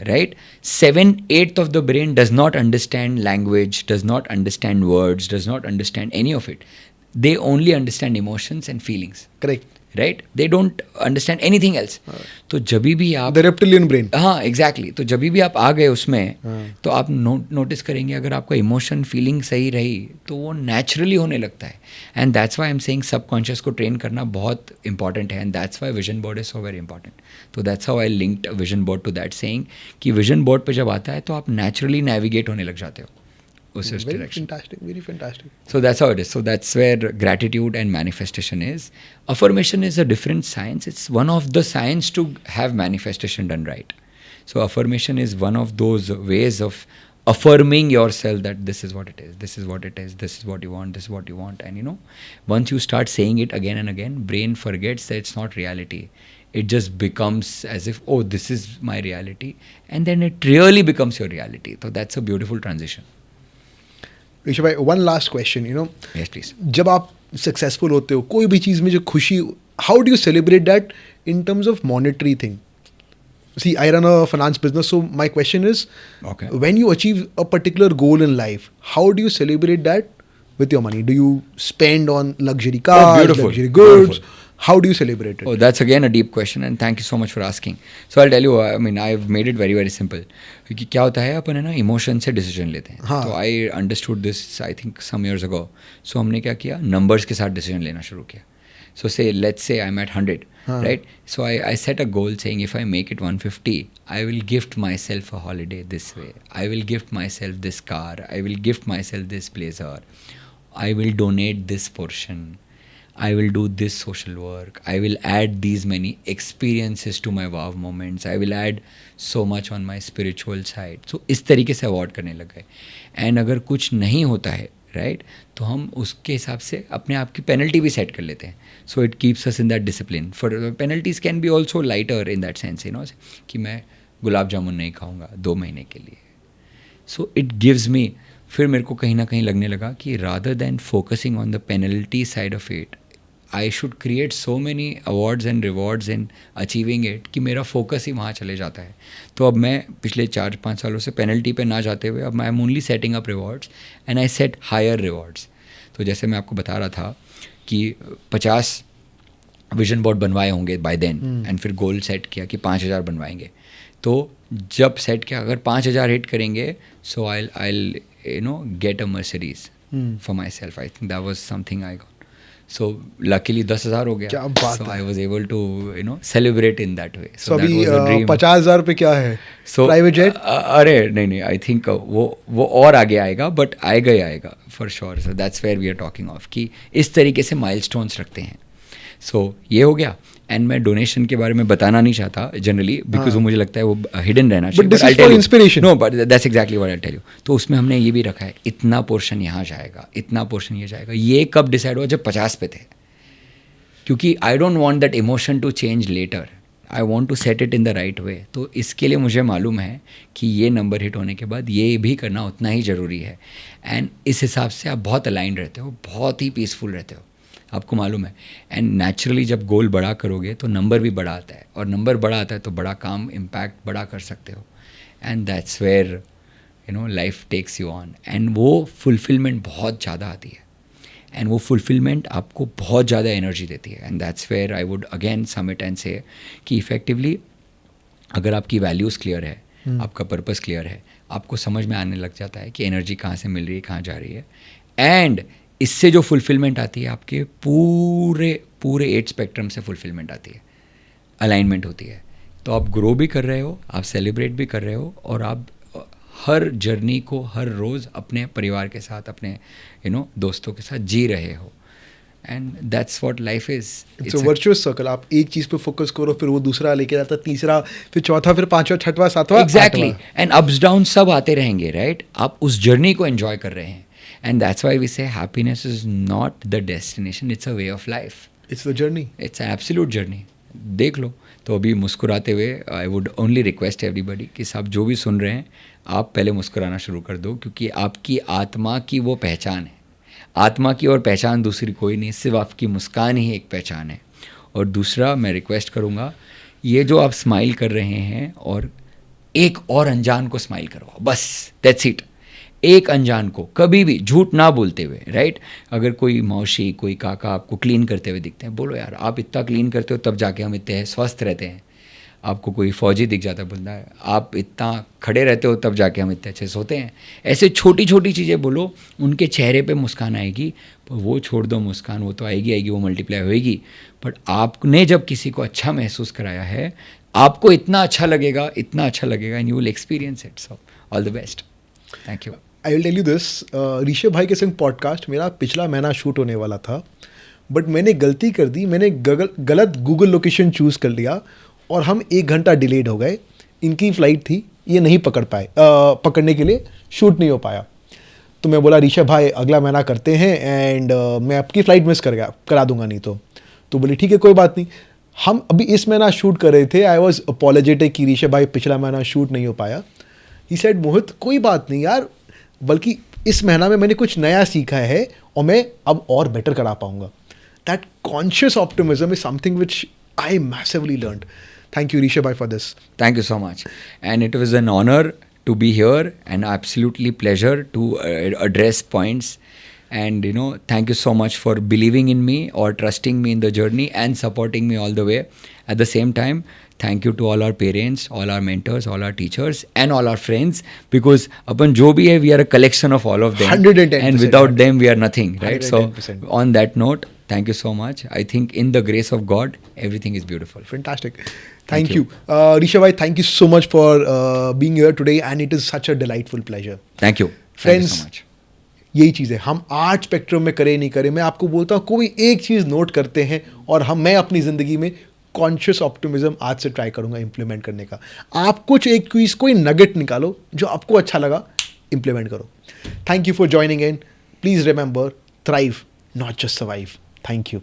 right? 7/8 of the brain does not understand language, does not understand words, does not understand any of it. They only understand emotions and feelings, correct. right? They don't understand anything else. तो जभी भी आप the reptilian brain. हाँ exactly. तो जब भी आप आ गए उसमें तो आप नोटिस करेंगे अगर आपका इमोशन फीलिंग सही रही तो वो नेचुरली होने लगता है. And that's why I am saying subconscious को ट्रेन करना बहुत इंपॉर्टेंट है. And that's why vision board is so very important. तो that's how I linked vision board to that, saying कि विजन बोर्ड पे जब आता है तो आप नेचुरली नेविगेट होने लग जाते हो उस direction. Very fantastic. So that's how it is. So that's where gratitude and manifestation is. Affirmation is a different science. It's one of the science to have manifestation done right. So affirmation is one of those ways of affirming yourself that this is what it is, this is what it is, this is what you want, this is what you want. And once you start saying it again and again, brain forgets that it's not reality. It just becomes as if, oh, this is my reality. And then it really becomes your reality. So that's a beautiful transition. Rishabh भाई, one last question. Yes, please. जब आप successful होते हो कोई भी चीज़ में जो खुशी, how do you celebrate that in terms of monetary thing? See, I run a finance business, so my question is, Okay. when you achieve a particular goal in life, how do you celebrate that with your money? Do you spend on luxury cars, beautiful. luxury goods? Beautiful. How do you celebrate it? Oh, that's again a deep question, and thank you so much for asking. So I'll tell you, I mean, I've made it very, very simple. क्योंकि क्या होता है, अपन है ना emotion से decision लेते हैं. हाँ. तो I understood this I think some years ago. So हमने क्या किया, नंबर्स के साथ डिसीजन लेना शुरू किया. So say, let's say I'm at 100, right? So I set a goal saying if I make it 150, I will gift myself a holiday this way. I will gift myself this car. I will gift myself this blazer. I will donate this portion. I will do this social work. I will add these many experiences to my wow moments. I will add so much on my spiritual side. So इस तरीके से award करने लग गए. And अगर कुछ नहीं होता है, राइट, तो हम उसके हिसाब से अपने आप की पेनल्टी भी सेट कर लेते हैं. So it keeps us in that discipline. For penalties can be also lighter in that sense, कि मैं गुलाब जामुन नहीं खाऊंगा 2 महीने के लिए. सो इट गिव्स मी, फिर मेरे को कहीं ना कहीं लगने लगा कि rather than focusing on the penalty side of it, I should create so many awards and rewards in achieving it कि मेरा फोकस ही वहाँ चले जाता है. तो अब मैं पिछले 4-5 सालों से पेनल्टी पे ना जाते हुए अब I am only setting up rewards and I set higher rewards. तो जैसे मैं आपको बता रहा था कि 50 विजन बोर्ड बनवाए होंगे बाय देन, एंड फिर गोल सेट किया कि 5000 बनवाएंगे. तो जब सेट किया अगर 5000 हिट करेंगे, so I get a Mercedes for myself. I think that was something I got. So luckily 10,000 हो गया. क्या बात so है. I was able to celebrate in that way. So that अभी was a dream. 50,000 पे क्या है? So private jet? अरे नहीं आई थिंक वो और आगे आएगा, बट आएगा for sure. So that's where we are talking of कि इस तरीके से माइलस्टोन्स रखते हैं. सो ये हो गया. एंड मैं डोनेशन के बारे में बताना नहीं चाहता जनरली, बिकॉज वो मुझे लगता है वो हिडन रहना चाहिए. But this is for inspiration. No, but that's exactly what I tell you. तो उसमें हमने ये भी रखा है, इतना पोर्शन यहाँ जाएगा, इतना पोर्शन ये जाएगा. ये कब डिसाइड हुआ? जब 50 पे थे. क्योंकि I don't want that emotion to change later. I want to set it in the right way. तो इसके लिए मुझे मालूम है कि ये नंबर हिट होने के बाद ये भी करना उतना ही ज़रूरी है. एंड इस हिसाब से आप बहुत अलाइन रहते हो, बहुत ही पीसफुल रहते हो, आपको मालूम है. एंड नेचुरली जब गोल बड़ा करोगे तो नंबर भी बड़ा आता है, और नंबर बड़ा आता है तो बड़ा काम इम्पैक्ट बड़ा कर सकते हो. And that's where life takes you on. And वो फुलफिलमेंट बहुत ज़्यादा आती है. एंड वो फुलफिलमेंट आपको बहुत ज़्यादा एनर्जी देती है. And that's where I would again sum it and say कि इफेक्टिवली अगर आपकी वैल्यूज़ क्लियर है, आपका पर्पस क्लियर है, आपको समझ में आने लग जाता है कि एनर्जी कहाँ से मिल रही है, कहाँ जा रही है. एंड इससे जो फुलफिलमेंट आती है, आपके पूरे 8 स्पेक्ट्रम से फुलफिलमेंट आती है, अलाइनमेंट होती है. तो आप ग्रो भी कर रहे हो, आप सेलिब्रेट भी कर रहे हो, और आप हर जर्नी को हर रोज़ अपने परिवार के साथ, अपने दोस्तों के साथ जी रहे हो. And that's what life is. It's a virtuous circle. आप एक चीज़ पे फोकस करो, फिर वो दूसरा लेके जाता, तीसरा, फिर चौथा, फिर पांचवा, छठवां, सातवां. एग्जैक्टली. एंड अप्स डाउन सब आते रहेंगे, राइट. आप उस जर्नी को एंजॉय कर रहे हैं. एंड दैट्स व्हाई वी से happiness is not the destination, it's a way of life. It's the journey. It's absolute journey. देख लो. तो अभी मुस्कुराते हुए I would only request everybody कि सब जो भी सुन रहे हैं, आप पहले मुस्कुराना शुरू कर दो, क्योंकि आपकी आत्मा की वो पहचान है. आत्मा की और पहचान दूसरी कोई नहीं, सिर्फ आपकी मुस्कान ही एक पहचान है. और दूसरा मैं रिक्वेस्ट करूँगा, ये जो आप स्माइल कर रहे हैं, और एक और अनजान को स्माइल करो, बस दैट्स इट. एक अनजान को कभी भी झूठ ना बोलते हुए, राइट. अगर कोई मौसी, कोई काका आपको क्लीन करते हुए दिखते हैं, बोलो यार आप इतना क्लीन करते हो, तब जाके हम इतने स्वस्थ रहते हैं. आपको कोई फौजी दिख जाता है, बोलता है आप इतना खड़े रहते हो, तब जाके हम इतने अच्छे सोते हैं. ऐसे छोटी छोटी चीज़ें बोलो, उनके चेहरे पे मुस्कान आएगी. पर वो छोड़ दो, मुस्कान वो तो आएगी, वो मल्टीप्लाई होएगी. बट आपने जब किसी को अच्छा महसूस कराया है, आपको इतना अच्छा लगेगा, and you will experience it. So all the best. Thank you. I will tell you this, Rishabh भाई के संग पॉडकास्ट मेरा पिछला महीना शूट होने वाला था, बट मैंने गलती कर दी. मैंने गलत गूगल लोकेशन चूज़ कर लिया, और हम 1 घंटा डिलेड हो गए. इनकी फ़्लाइट थी, ये नहीं पकड़ पाए, पकड़ने के लिए शूट नहीं हो पाया. तो मैं बोला ऋषभ भाई अगला महीना करते हैं, एंड मैं आपकी फ़्लाइट मिस करा दूंगा नहीं तो बोले ठीक है कोई बात नहीं. हम अभी इस महीना शूट कर रहे थे. आई वॉज अपॉलोजेटिक कि ऋषभ भाई पिछला महीना शूट नहीं हो पाया. ही सेड मोहित कोई बात नहीं यार, बल्कि इस महीना में मैंने कुछ नया सीखा है, और मैं अब और बेटर करा पाऊंगा. That conscious optimism is something which I massively learned. Thank you, Rishabh bhai, for this. Thank you so much. And it was an honor to be here, and absolutely pleasure to address points. And thank you so much for believing in me or trusting me in the journey and supporting me all the way. At the same time, thank you to all our parents, all our mentors, all our teachers, and all our friends, because upon jo bhi hai, we are a collection of all of them. 110%. And without them, we are nothing, right? 110%. So on that note, thank you so much. I think in the grace of God, everything is beautiful. Fantastic. Thank you. Rishabh bhai, thank you so much for being here today, and it is such a delightful pleasure. Thank you. Friends, Thank you so much. यही चीज़ है, हम 8 spectrum में करें नहीं करें, मैं आपको बोलता हूँ कोई एक चीज़ नोट करते हैं, और मैं अपनी ज़िंदगी में कॉन्शियस ऑप्टिमिज्म आज से ट्राई करूँगा इम्प्लीमेंट करने का. आप कुछ एक चीज़, कोई नगेट निकालो जो आपको अच्छा लगा, इम्प्लीमेंट करो. Thank you for joining in. Please remember, thrive, not just survive. Thank you.